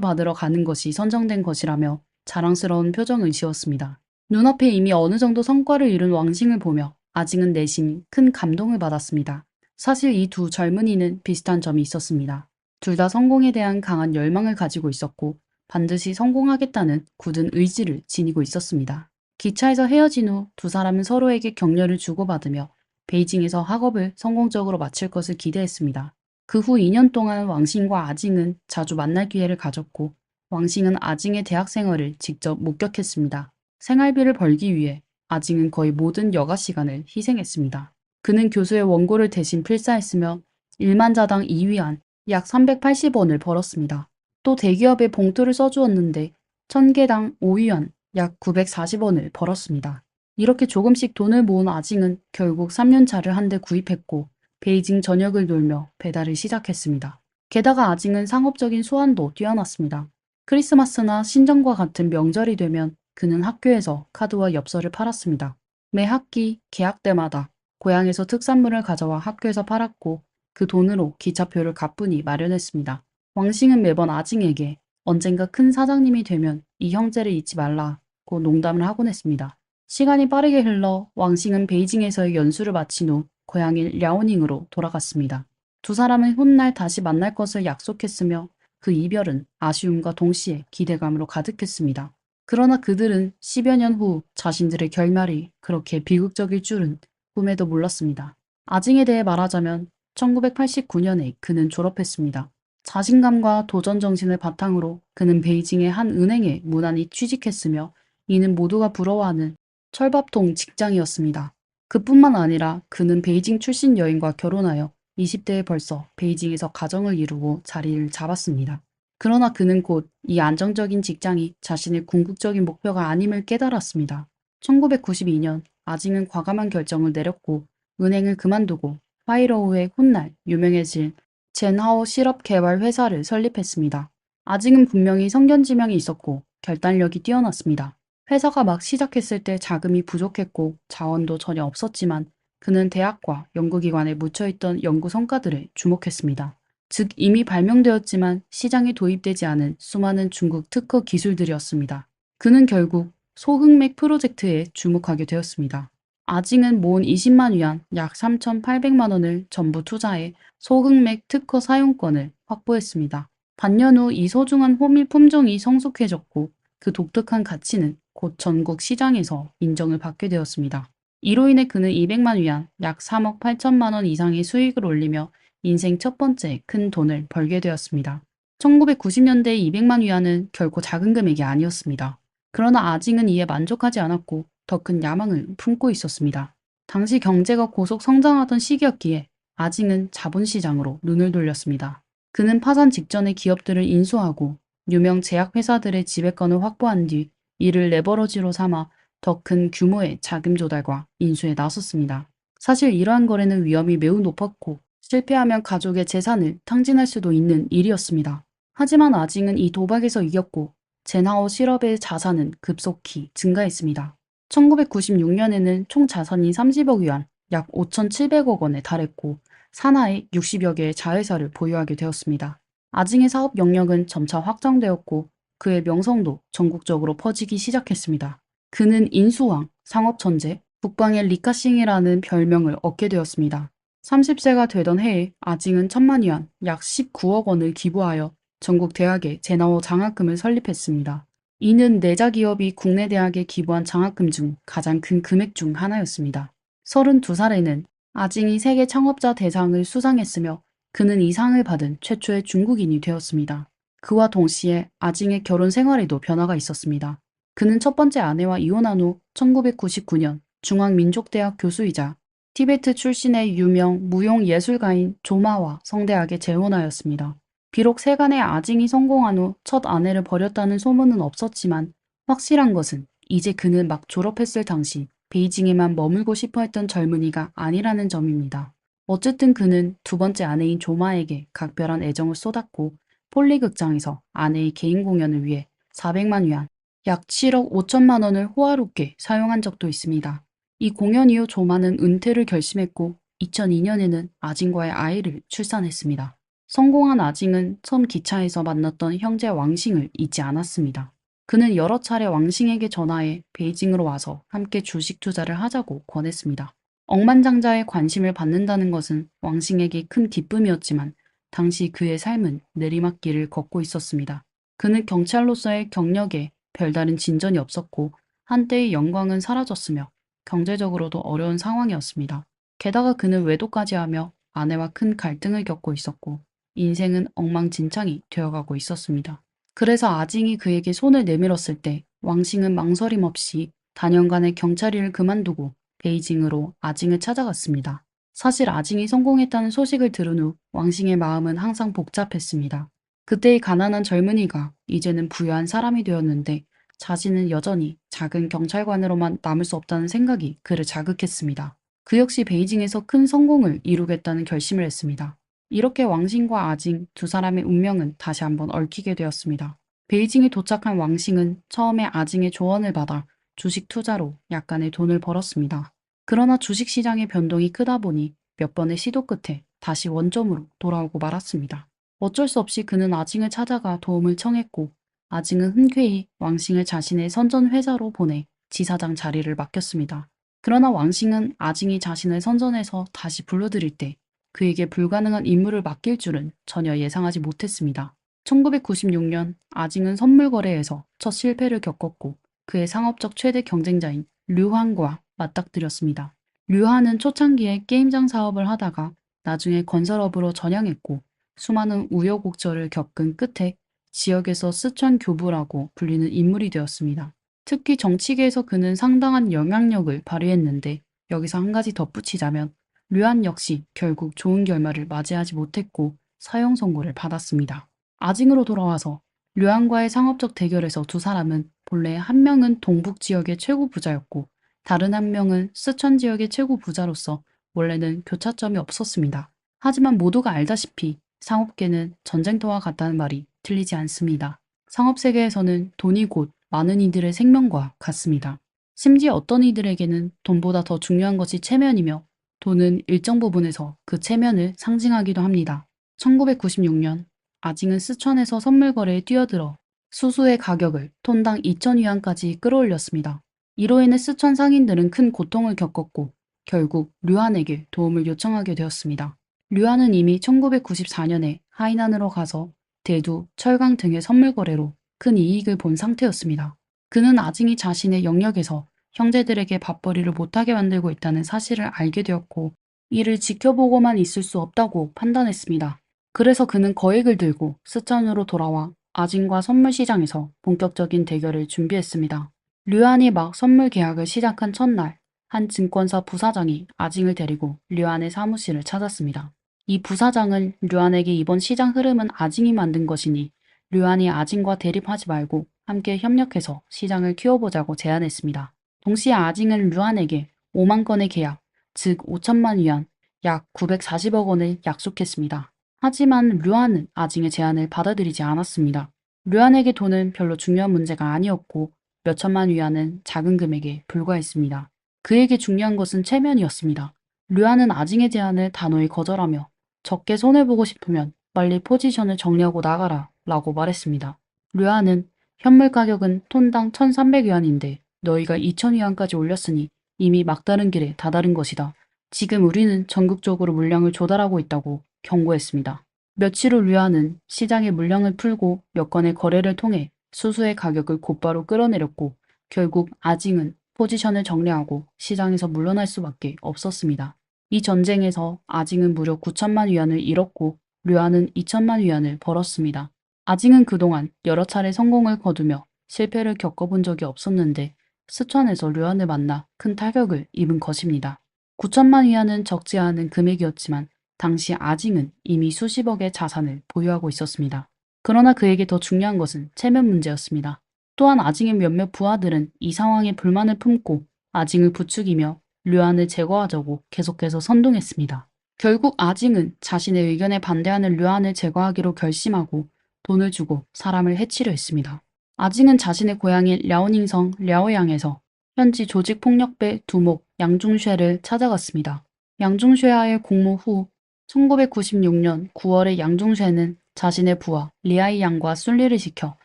받으러 가는 것이 선정된 것이라며 자랑스러운 표정을 지었습니다. 눈앞에 이미 어느 정도 성과를 이룬 왕싱을 보며 아징은 내심 큰 감동을 받았습니다. 사실 이 두 젊은이는 비슷한 점이 있었습니다. 둘 다 성공에 대한 강한 열망을 가지고 있었고 반드시 성공하겠다는 굳은 의지를 지니고 있었습니다. 기차에서 헤어진 후 두 사람은 서로에게 격려를 주고받으며 베이징에서 학업을 성공적으로 마칠 것을 기대했습니다. 그 후 2년 동안 왕싱과 아징은 자주 만날 기회를 가졌고 왕싱은 아징의 대학 생활을 직접 목격했습니다. 생활비를 벌기 위해 아징은 거의 모든 여가 시간을 희생했습니다. 그는 교수의 원고를 대신 필사했으며 1만자당 2위안 약 380원을 벌었습니다. 또 대기업에 봉투를 써주었는데 1000개당 5위안 약 940원을 벌었습니다. 이렇게 조금씩 돈을 모은 아징은 결국 3년차를 한 대 구입했고 베이징 전역을 돌며 배달을 시작했습니다. 게다가 아징은 상업적인 수완도 뛰어났습니다. 크리스마스나 신정과 같은 명절이 되면 그는 학교에서 카드와 엽서를 팔았습니다. 매 학기 개학 때마다 고향에서 특산물을 가져와 학교에서 팔았고 그 돈으로 기차표를 가뿐히 마련했습니다. 왕싱은 매번 아징에게 언젠가 큰 사장님이 되면 이 형제를 잊지 말라고 농담을 하곤 했습니다. 시간이 빠르게 흘러 왕싱은 베이징에서의 연수를 마친 후 고향인 랴오닝으로 돌아갔습니다. 두 사람은 훗날 다시 만날 것을 약속했으며 그 이별은 아쉬움과 동시에 기대감으로 가득했습니다. 그러나 그들은 10여 년 후 자신들의 결말이 그렇게 비극적일 줄은 꿈에도 몰랐습니다. 아징에 대해 말하자면 1989년에 그는 졸업했습니다. 자신감과 도전 정신을 바탕으로 그는 베이징의 한 은행에 무난히 취직했으며 이는 모두가 부러워하는 철밥통 직장이었습니다. 그뿐만 아니라 그는 베이징 출신 여인과 결혼하여 20대에 벌써 베이징에서 가정을 이루고 자리를 잡았습니다. 그러나 그는 곧 이 안정적인 직장이 자신의 궁극적인 목표가 아님을 깨달았습니다. 1992년 아징은 과감한 결정을 내렸고 은행을 그만두고 파이러우의 훗날 유명해질 젠하오 실업 개발 회사를 설립했습니다. 아징은 분명히 성견지명이 있었고 결단력이 뛰어났습니다. 회사가 막 시작했을 때 자금이 부족했고 자원도 전혀 없었지만 그는 대학과 연구기관에 묻혀있던 연구 성과들에 주목했습니다. 즉 이미 발명되었지만 시장에 도입되지 않은 수많은 중국 특허 기술들이었습니다. 그는 결국 소흑맥 프로젝트에 주목하게 되었습니다. 아징은 모은 20만 위안 약 3,800만 원을 전부 투자해 소흑맥 특허 사용권을 확보했습니다. 반년 후 이 소중한 호밀 품종이 성숙해졌고 그 독특한 가치는 곧 전국 시장에서 인정을 받게 되었습니다. 이로 인해 그는 200만 위안 약 3억 8천만 원 이상의 수익을 올리며 인생 첫 번째 큰 돈을 벌게 되었습니다. 1990년대의 200만 위안은 결코 작은 금액이 아니었습니다. 그러나 아징은 이에 만족하지 않았고 더 큰 야망을 품고 있었습니다. 당시 경제가 고속 성장하던 시기였기에 아징은 자본시장으로 눈을 돌렸습니다. 그는 파산 직전의 기업들을 인수하고 유명 제약회사들의 지배권을 확보한 뒤 이를 레버러지로 삼아 더 큰 규모의 자금 조달과 인수에 나섰습니다. 사실 이러한 거래는 위험이 매우 높았고 실패하면 가족의 재산을 탕진할 수도 있는 일이었습니다. 하지만 아징은 이 도박에서 이겼고 젠하오 실업의 자산은 급속히 증가했습니다. 1996년에는 총 자산이 30억 위안, 약 5,700억 원에 달했고 산하에 60여 개의 자회사를 보유하게 되었습니다. 아징의 사업 영역은 점차 확장되었고 그의 명성도 전국적으로 퍼지기 시작했습니다. 그는 인수왕, 상업천재, 북방의 리카싱이라는 별명을 얻게 되었습니다. 30세가 되던 해에 아징은 1,000만 위안, 약 19억 원을 기부하여 전국 대학에 제나오 장학금을 설립했습니다. 이는 4자 기업이 국내 대학에 기부한 장학금 중 가장 큰 금액 중 하나였습니다. 32살에는 아징이 세계 창업자 대상을 수상했으며 그는 이 상을 받은 최초의 중국인이 되었습니다. 그와 동시에 아징의 결혼 생활에도 변화가 있었습니다. 그는 첫 번째 아내와 이혼한 후 1999년 중앙민족대학 교수이자 티베트 출신의 유명 무용예술가인 조마와 성대하게 재혼하였습니다. 비록 세간의 아징이 성공한 후 첫 아내를 버렸다는 소문은 없었지만 확실한 것은 이제 그는 막 졸업했을 당시 베이징에만 머물고 싶어 했던 젊은이가 아니라는 점입니다. 어쨌든 그는 두 번째 아내인 조마에게 각별한 애정을 쏟았고 폴리극장에서 아내의 개인 공연을 위해 400만 위안, 약 7억 5천만 원을 호화롭게 사용한 적도 있습니다. 이 공연 이후 조마는 은퇴를 결심했고 2002년에는 아징과의 아이를 출산했습니다. 성공한 아징은 처음 기차에서 만났던 형제 왕싱을 잊지 않았습니다. 그는 여러 차례 왕싱에게 전화해 베이징으로 와서 함께 주식 투자를 하자고 권했습니다. 억만장자의 관심을 받는다는 것은 왕싱에게 큰 기쁨이었지만 당시 그의 삶은 내리막길을 걷고 있었습니다. 그는 경찰로서의 경력에 별다른 진전이 없었고 한때의 영광은 사라졌으며 경제적으로도 어려운 상황이었습니다. 게다가 그는 외도까지 하며 아내와 큰 갈등을 겪고 있었고 인생은 엉망진창이 되어가고 있었습니다. 그래서 아징이 그에게 손을 내밀었을 때 왕싱은 망설임 없이 다년간의 경찰 일을 그만두고 베이징으로 아징을 찾아갔습니다. 사실 아징이 성공했다는 소식을 들은 후 왕싱의 마음은 항상 복잡했습니다. 그때의 가난한 젊은이가 이제는 부유한 사람이 되었는데 자신은 여전히 작은 경찰관으로만 남을 수 없다는 생각이 그를 자극했습니다. 그 역시 베이징에서 큰 성공을 이루겠다는 결심을 했습니다. 이렇게 왕싱과 아징 두 사람의 운명은 다시 한번 얽히게 되었습니다. 베이징에 도착한 왕싱은 처음에 아징의 조언을 받아 주식 투자로 약간의 돈을 벌었습니다. 그러나 주식시장의 변동이 크다 보니 몇 번의 시도 끝에 다시 원점으로 돌아오고 말았습니다. 어쩔 수 없이 그는 아징을 찾아가 도움을 청했고 아징은 흔쾌히 왕싱을 자신의 선전 회사로 보내 지사장 자리를 맡겼습니다. 그러나 왕싱은 아징이 자신을 선전해서 다시 불러들일 때 그에게 불가능한 임무를 맡길 줄은 전혀 예상하지 못했습니다. 1996년 아징은 선물 거래에서 첫 실패를 겪었고 그의 상업적 최대 경쟁자인 류환과 맞닥뜨렸습니다. 류환은 초창기에 게임장 사업을 하다가 나중에 건설업으로 전향했고 수많은 우여곡절을 겪은 끝에 지역에서 스촨 교부라고 불리는 인물이 되었습니다. 특히 정치계에서 그는 상당한 영향력을 발휘했는데 여기서 한 가지 덧붙이자면 류안 역시 결국 좋은 결말을 맞이하지 못했고 사형 선고를 받았습니다. 아징으로 돌아와서 류안과의 상업적 대결에서 두 사람은 본래 한 명은 동북 지역의 최고 부자였고 다른 한 명은 스촨 지역의 최고 부자로서 원래는 교차점이 없었습니다. 하지만 모두가 알다시피 상업계는 전쟁터와 같다는 말이 틀리지 않습니다. 상업 세계에서는 돈이 곧 많은 이들의 생명과 같습니다. 심지어 어떤 이들에게는 돈보다 더 중요한 것이 체면이며 돈은 일정 부분에서 그 체면을 상징하기도 합니다. 1996년 아징은 스촨에서 선물 거래에 뛰어들어 수수의 가격을 톤당 2,000위안까지 끌어올렸습니다. 이로 인해 스촨 상인들은 큰 고통을 겪었고 결국 류안에게 도움을 요청하게 되었습니다. 류안은 이미 1994년에 하이난으로 가서 대두, 철강 등의 선물 거래로 큰 이익을 본 상태였습니다. 그는 아징이 자신의 영역에서 형제들에게 밥벌이를 못하게 만들고 있다는 사실을 알게 되었고 이를 지켜보고만 있을 수 없다고 판단했습니다. 그래서 그는 거액을 들고 스촨으로 돌아와 아징과 선물 시장에서 본격적인 대결을 준비했습니다. 류안이 막 선물 계약을 시작한 첫날 한 증권사 부사장이 아징을 데리고 류안의 사무실을 찾았습니다. 이 부사장은 류안에게 이번 시장 흐름은 아징이 만든 것이니 류안이 아징과 대립하지 말고 함께 협력해서 시장을 키워보자고 제안했습니다. 동시에 아징은 류안에게 5만 건의 계약, 즉 5천만 위안, 약 940억 원을 약속했습니다. 하지만 류안은 아징의 제안을 받아들이지 않았습니다. 류안에게 돈은 별로 중요한 문제가 아니었고 몇천만 위안은 작은 금액에 불과했습니다. 그에게 중요한 것은 체면이었습니다. 류안은 아징의 제안을 단호히 거절하며 적게 손해보고 싶으면 빨리 포지션을 정리하고 나가라 라고 말했습니다. 류안은 현물 가격은 톤당 1,300위안인데 너희가 2,000위안까지 올렸으니 이미 막다른 길에 다다른 것이다. 지금 우리는 전국적으로 물량을 조달하고 있다고 경고했습니다. 며칠 후 류안은 시장에 물량을 풀고 몇 건의 거래를 통해 수수의 가격을 곧바로 끌어내렸고 결국 아징은 포지션을 정리하고 시장에서 물러날 수밖에 없었습니다. 이 전쟁에서 아징은 무려 9천만 위안을 잃었고 류안은 2천만 위안을 벌었습니다. 아징은 그동안 여러 차례 성공을 거두며 실패를 겪어본 적이 없었는데 스촨에서 류안을 만나 큰 타격을 입은 것입니다. 9천만 위안은 적지 않은 금액이었지만 당시 아징은 이미 수십억의 자산을 보유하고 있었습니다. 그러나 그에게 더 중요한 것은 체면 문제였습니다. 또한 아징의 몇몇 부하들은 이 상황에 불만을 품고 아징을 부추기며 류안을 제거하자고 계속해서 선동했습니다. 결국 아징은 자신의 의견에 반대하는 류안을 제거하기로 결심하고 돈을 주고 사람을 해치려 했습니다. 아징은 자신의 고향인 랴오닝성 랴오양에서 현지 조직폭력배 두목 양중쉐를 찾아갔습니다. 양중쉐와의 공모 후 1996년 9월에 양중쉐는 자신의 부하 리아이양과 순리를 시켜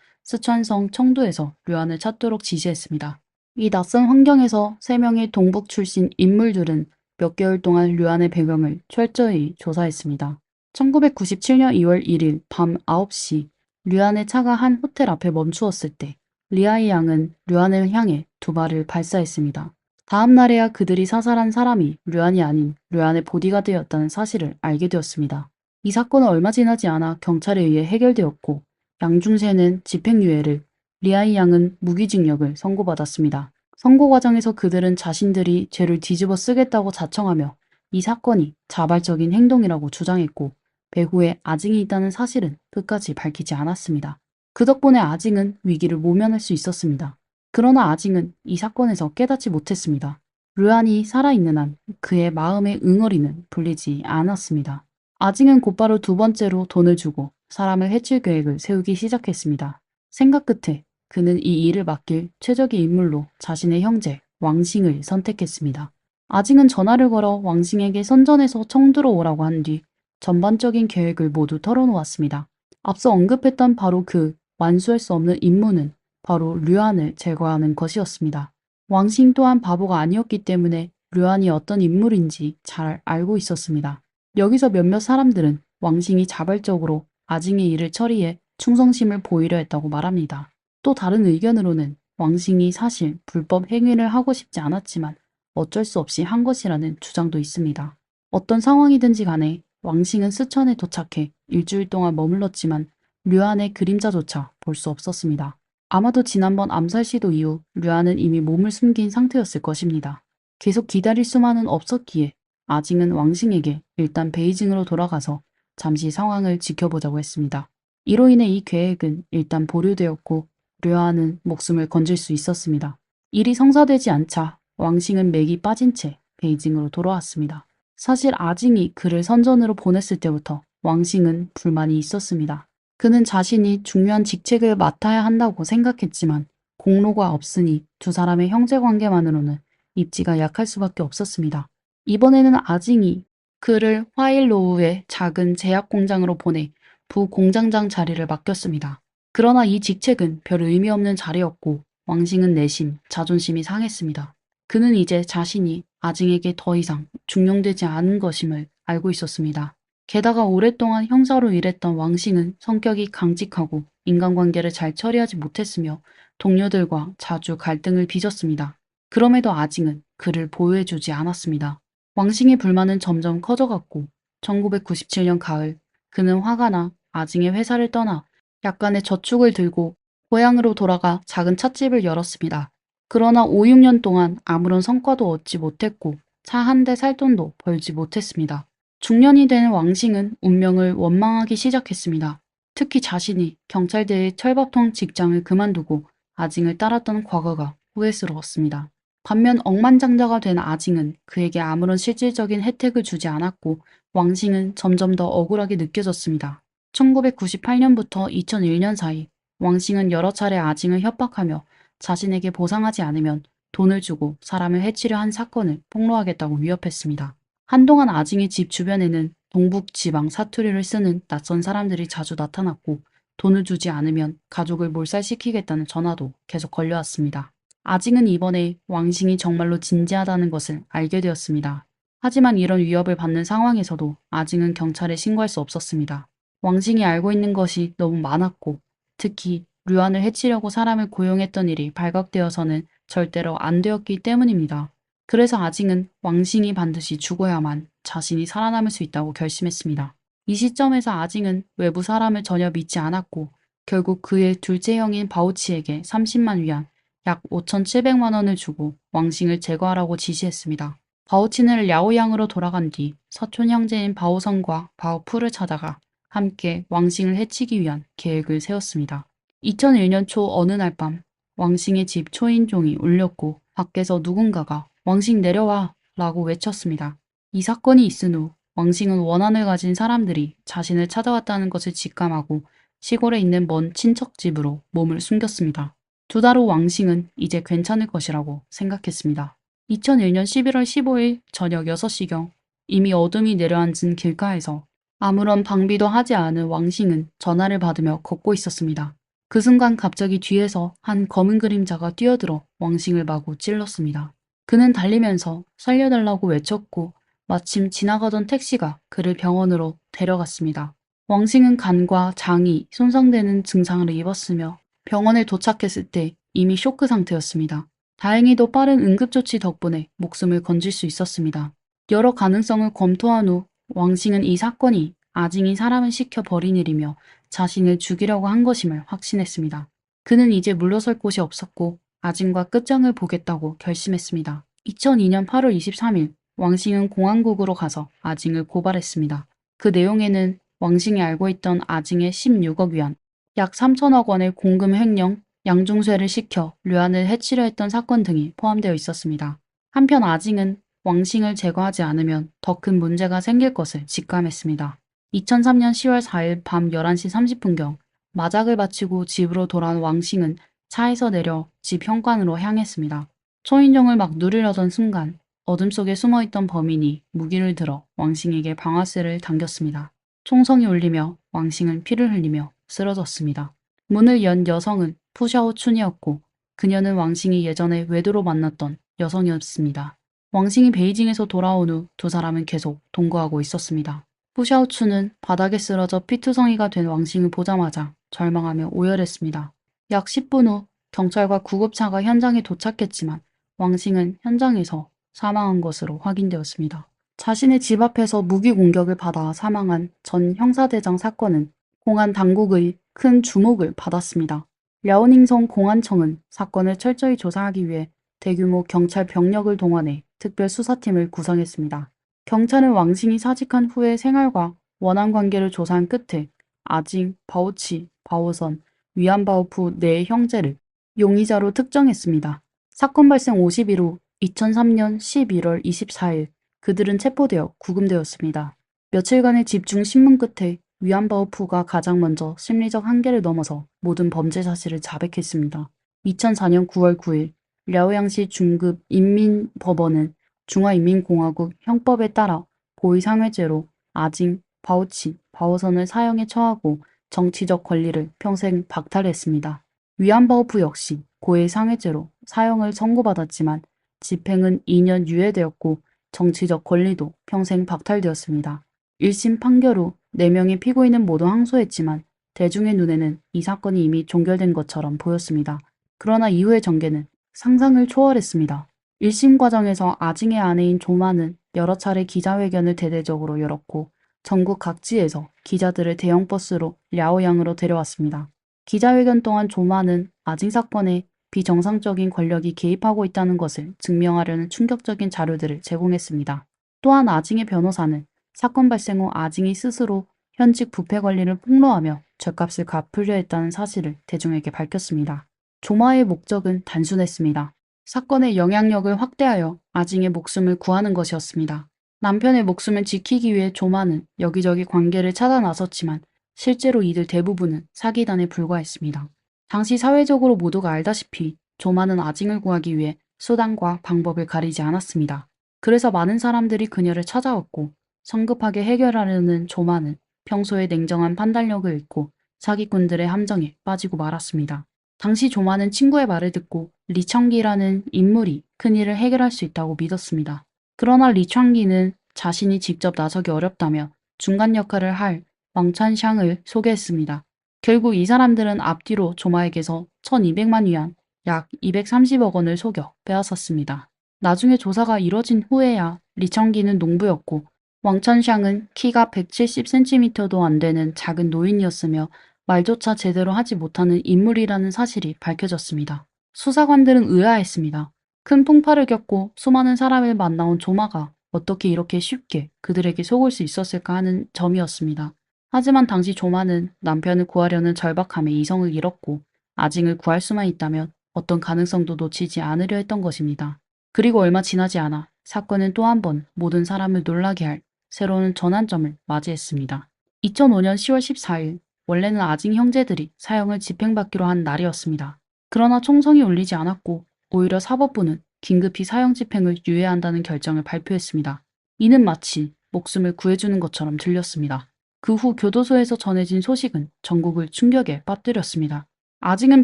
스촨성 청두에서 류안을 찾도록 지시했습니다. 이 낯선 환경에서 3명의 동북 출신 인물들은 몇 개월 동안 류안의 배경을 철저히 조사했습니다. 1997년 2월 1일 밤 9시 류안의 차가 한 호텔 앞에 멈추었을 때 리아이 양은 류안을 향해 두 발을 발사했습니다. 다음 날에야 그들이 사살한 사람이 류안이 아닌 류안의 보디가드였다는 사실을 알게 되었습니다. 이 사건은 얼마 지나지 않아 경찰에 의해 해결되었고 양중세는 집행유예를, 리아이 양은 무기징역을 선고받았습니다. 선고 과정에서 그들은 자신들이 죄를 뒤집어 쓰겠다고 자청하며 이 사건이 자발적인 행동이라고 주장했고 배후에 아징이 있다는 사실은 끝까지 밝히지 않았습니다. 그 덕분에 아징은 위기를 모면할 수 있었습니다. 그러나 아징은 이 사건에서 깨닫지 못했습니다. 류안이 살아있는 한 그의 마음의 응어리는 풀리지 않았습니다. 아징은 곧바로 두 번째로 돈을 주고 사람을 해칠 계획을 세우기 시작했습니다. 생각 끝에 그는 이 일을 맡길 최적의 인물로 자신의 형제 왕싱을 선택했습니다. 아징은 전화를 걸어 왕싱에게 선전해서 청두로 오라고 한 뒤 전반적인 계획을 모두 털어놓았습니다. 앞서 언급했던 바로 그 완수할 수 없는 임무는 바로 류안을 제거하는 것이었습니다. 왕싱 또한 바보가 아니었기 때문에 류안이 어떤 인물인지 잘 알고 있었습니다. 여기서 몇몇 사람들은 왕싱이 자발적으로 아징의 일을 처리해 충성심을 보이려 했다고 말합니다. 또 다른 의견으로는 왕싱이 사실 불법 행위를 하고 싶지 않았지만 어쩔 수 없이 한 것이라는 주장도 있습니다. 어떤 상황이든지 간에 왕싱은 스천에 도착해 일주일 동안 머물렀지만 류안의 그림자조차 볼 수 없었습니다. 아마도 지난번 암살 시도 이후 류안은 이미 몸을 숨긴 상태였을 것입니다. 계속 기다릴 수만은 없었기에 아징은 왕싱에게 일단 베이징으로 돌아가서 잠시 상황을 지켜보자고 했습니다. 이로 인해 이 계획은 일단 보류되었고 류안은 목숨을 건질 수 있었습니다. 일이 성사되지 않자 왕싱은 맥이 빠진 채 베이징으로 돌아왔습니다. 사실 아징이 그를 선전으로 보냈을 때부터 왕싱은 불만이 있었습니다. 그는 자신이 중요한 직책을 맡아야 한다고 생각했지만 공로가 없으니 두 사람의 형제관계만으로는 입지가 약할 수밖에 없었습니다. 이번에는 아징이 그를 화일로우의 작은 제약 공장으로 보내 부공장장 자리를 맡겼습니다. 그러나 이 직책은 별 의미 없는 자리였고 왕싱은 내심 자존심이 상했습니다. 그는 이제 자신이 아징에게 더 이상 중용되지 않은 것임을 알고 있었습니다. 게다가 오랫동안 형사로 일했던 왕싱은 성격이 강직하고 인간관계를 잘 처리하지 못했으며 동료들과 자주 갈등을 빚었습니다. 그럼에도 아징은 그를 보호해주지 않았습니다. 왕싱의 불만은 점점 커져갔고 1997년 가을 그는 화가 나 아징의 회사를 떠나 약간의 저축을 들고 고향으로 돌아가 작은 찻집을 열었습니다. 그러나 5, 6년 동안 아무런 성과도 얻지 못했고 차 한 대 살 돈도 벌지 못했습니다. 중년이 된 왕싱은 운명을 원망하기 시작했습니다. 특히 자신이 경찰대의 철밥통 직장을 그만두고 아징을 따랐던 과거가 후회스러웠습니다. 반면 억만장자가 된 아징은 그에게 아무런 실질적인 혜택을 주지 않았고 왕싱은 점점 더 억울하게 느껴졌습니다. 1998년부터 2001년 사이 왕싱은 여러 차례 아징을 협박하며 자신에게 보상하지 않으면 돈을 주고 사람을 해치려 한 사건을 폭로하겠다고 위협했습니다. 한동안 아징의 집 주변에는 동북 지방 사투리를 쓰는 낯선 사람들이 자주 나타났고 돈을 주지 않으면 가족을 몰살시키겠다는 전화도 계속 걸려왔습니다. 아징은 이번에 왕싱이 정말로 진지하다는 것을 알게 되었습니다. 하지만 이런 위협을 받는 상황에서도 아징은 경찰에 신고할 수 없었습니다. 왕싱이 알고 있는 것이 너무 많았고 특히 류안을 해치려고 사람을 고용했던 일이 발각되어서는 절대로 안 되었기 때문입니다. 그래서 아징은 왕싱이 반드시 죽어야만 자신이 살아남을 수 있다고 결심했습니다. 이 시점에서 아징은 외부 사람을 전혀 믿지 않았고 결국 그의 둘째 형인 바오치에게 30만 위안, 약 5,700만 원을 주고 왕싱을 제거하라고 지시했습니다. 바오치는 랴오양으로 돌아간 뒤 서촌 형제인 바오성과 바오푸를 찾아가 함께 왕싱을 해치기 위한 계획을 세웠습니다. 2001년 초 어느 날 밤 왕싱의 집 초인종이 울렸고 밖에서 누군가가 왕싱 내려와 라고 외쳤습니다. 이 사건이 있은 후 왕싱은 원한을 가진 사람들이 자신을 찾아왔다는 것을 직감하고 시골에 있는 먼 친척집으로 몸을 숨겼습니다. 두 달 후 왕싱은 이제 괜찮을 것이라고 생각했습니다. 2001년 11월 15일 저녁 6시경 이미 어둠이 내려앉은 길가에서 아무런 방비도 하지 않은 왕싱은 전화를 받으며 걷고 있었습니다. 그 순간 갑자기 뒤에서 한 검은 그림자가 뛰어들어 왕싱을 마구 찔렀습니다. 그는 달리면서 살려달라고 외쳤고 마침 지나가던 택시가 그를 병원으로 데려갔습니다. 왕싱은 간과 장이 손상되는 증상을 입었으며 병원에 도착했을 때 이미 쇼크 상태였습니다. 다행히도 빠른 응급조치 덕분에 목숨을 건질 수 있었습니다. 여러 가능성을 검토한 후 왕싱은 이 사건이 아징이 사람을 시켜 버린 일이며 자신을 죽이려고 한 것임을 확신했습니다. 그는 이제 물러설 곳이 없었고 아징과 끝장을 보겠다고 결심했습니다. 2002년 8월 23일 왕싱은 공안국으로 가서 아징을 고발했습니다. 그 내용에는 왕싱이 알고 있던 아징의 16억 위안, 약 3천억 원의 공금 횡령, 양중쇠를 시켜 류안을 해치려 했던 사건 등이 포함되어 있었습니다. 한편 아징은 왕싱을 제거하지 않으면 더 큰 문제가 생길 것을 직감했습니다. 2003년 10월 4일 밤 11시 30분경 마작을 마치고 집으로 돌아온 왕싱은 차에서 내려 집 현관으로 향했습니다. 초인종을 막 누르려던 순간 어둠 속에 숨어있던 범인이 무기를 들어 왕싱에게 방아쇠를 당겼습니다. 총성이 울리며 왕싱은 피를 흘리며 쓰러졌습니다. 문을 연 여성은 푸샤오 춘이었고 그녀는 왕싱이 예전에 외도로 만났던 여성이었습니다. 왕싱이 베이징에서 돌아온 후 두 사람은 계속 동거하고 있었습니다. 푸샤오 춘은 바닥에 쓰러져 피투성이가 된 왕싱을 보자마자 절망하며 오열했습니다. 약 10분 후 경찰과 구급차가 현장에 도착했지만 왕싱은 현장에서 사망한 것으로 확인되었습니다. 자신의 집 앞에서 무기 공격을 받아 사망한 전 형사대장 사건은 공안 당국의 큰 주목을 받았습니다. 랴오닝성 공안청은 사건을 철저히 조사하기 위해 대규모 경찰 병력을 동원해 특별수사팀을 구성했습니다. 경찰은 왕싱이 사직한 후의 생활과 원한 관계를 조사한 끝에 아징, 바오치, 바오선, 위안바오프 네 형제를 용의자로 특정했습니다. 사건 발생 50일 후 2003년 11월 24일 그들은 체포되어 구금되었습니다. 며칠간의 집중 신문 끝에 위안바오프가 가장 먼저 심리적 한계를 넘어서 모든 범죄 사실을 자백했습니다. 2004년 9월 9일 랴오양시 중급 인민법원은 중화인민공화국 형법에 따라 고의상해죄로 아징, 바오치, 바오선을 사형에 처하고 정치적 권리를 평생 박탈했습니다. 위안바오프 역시 고의상해죄로 사형을 선고받았지만 집행은 2년 유예되었고 정치적 권리도 평생 박탈되었습니다. 1심 판결 후 4명의 피고인은 모두 항소했지만 대중의 눈에는 이 사건이 이미 종결된 것처럼 보였습니다. 그러나 이후의 전개는 상상을 초월했습니다. 1심 과정에서 아징의 아내인 조마는 여러 차례 기자회견을 대대적으로 열었고 전국 각지에서 기자들을 대형 버스로 랴오양으로 데려왔습니다. 기자회견 동안 조마는 아징 사건에 비정상적인 권력이 개입하고 있다는 것을 증명하려는 충격적인 자료들을 제공했습니다. 또한 아징의 변호사는 사건 발생 후 아징이 스스로 현직 부패 관리를 폭로하며 죗값을 갚으려 했다는 사실을 대중에게 밝혔습니다. 조마의 목적은 단순했습니다. 사건의 영향력을 확대하여 아징의 목숨을 구하는 것이었습니다. 남편의 목숨을 지키기 위해 조마는 여기저기 관계를 찾아 나섰지만 실제로 이들 대부분은 사기단에 불과했습니다. 당시 사회적으로 모두가 알다시피 조마는 아징을 구하기 위해 수단과 방법을 가리지 않았습니다. 그래서 많은 사람들이 그녀를 찾아왔고 성급하게 해결하려는 조마는 평소에 냉정한 판단력을 잃고 사기꾼들의 함정에 빠지고 말았습니다. 당시 조마는 친구의 말을 듣고 리청기라는 인물이 큰일을 해결할 수 있다고 믿었습니다. 그러나 리청기는 자신이 직접 나서기 어렵다며 중간 역할을 할 왕찬샹을 소개했습니다. 결국 이 사람들은 앞뒤로 조마에게서 1200만 위안, 약 230억 원을 속여 빼앗았습니다. 나중에 조사가 이뤄진 후에야 리청기는 농부였고 왕찬샹은 키가 170cm도 안 되는 작은 노인이었으며 말조차 제대로 하지 못하는 인물이라는 사실이 밝혀졌습니다. 수사관들은 의아했습니다. 큰 풍파를 겪고 수많은 사람을 만나온 조마가 어떻게 이렇게 쉽게 그들에게 속을 수 있었을까 하는 점이었습니다. 하지만 당시 조마는 남편을 구하려는 절박함에 이성을 잃었고 아징을 구할 수만 있다면 어떤 가능성도 놓치지 않으려 했던 것입니다. 그리고 얼마 지나지 않아 사건은 또 한 번 모든 사람을 놀라게 할 새로운 전환점을 맞이했습니다. 2005년 10월 14일 원래는 아징 형제들이 사형을 집행받기로 한 날이었습니다. 그러나 총성이 울리지 않았고 오히려 사법부는 긴급히 사형 집행을 유예한다는 결정을 발표했습니다. 이는 마치 목숨을 구해주는 것처럼 들렸습니다. 그 후 교도소에서 전해진 소식은 전국을 충격에 빠뜨렸습니다. 아징은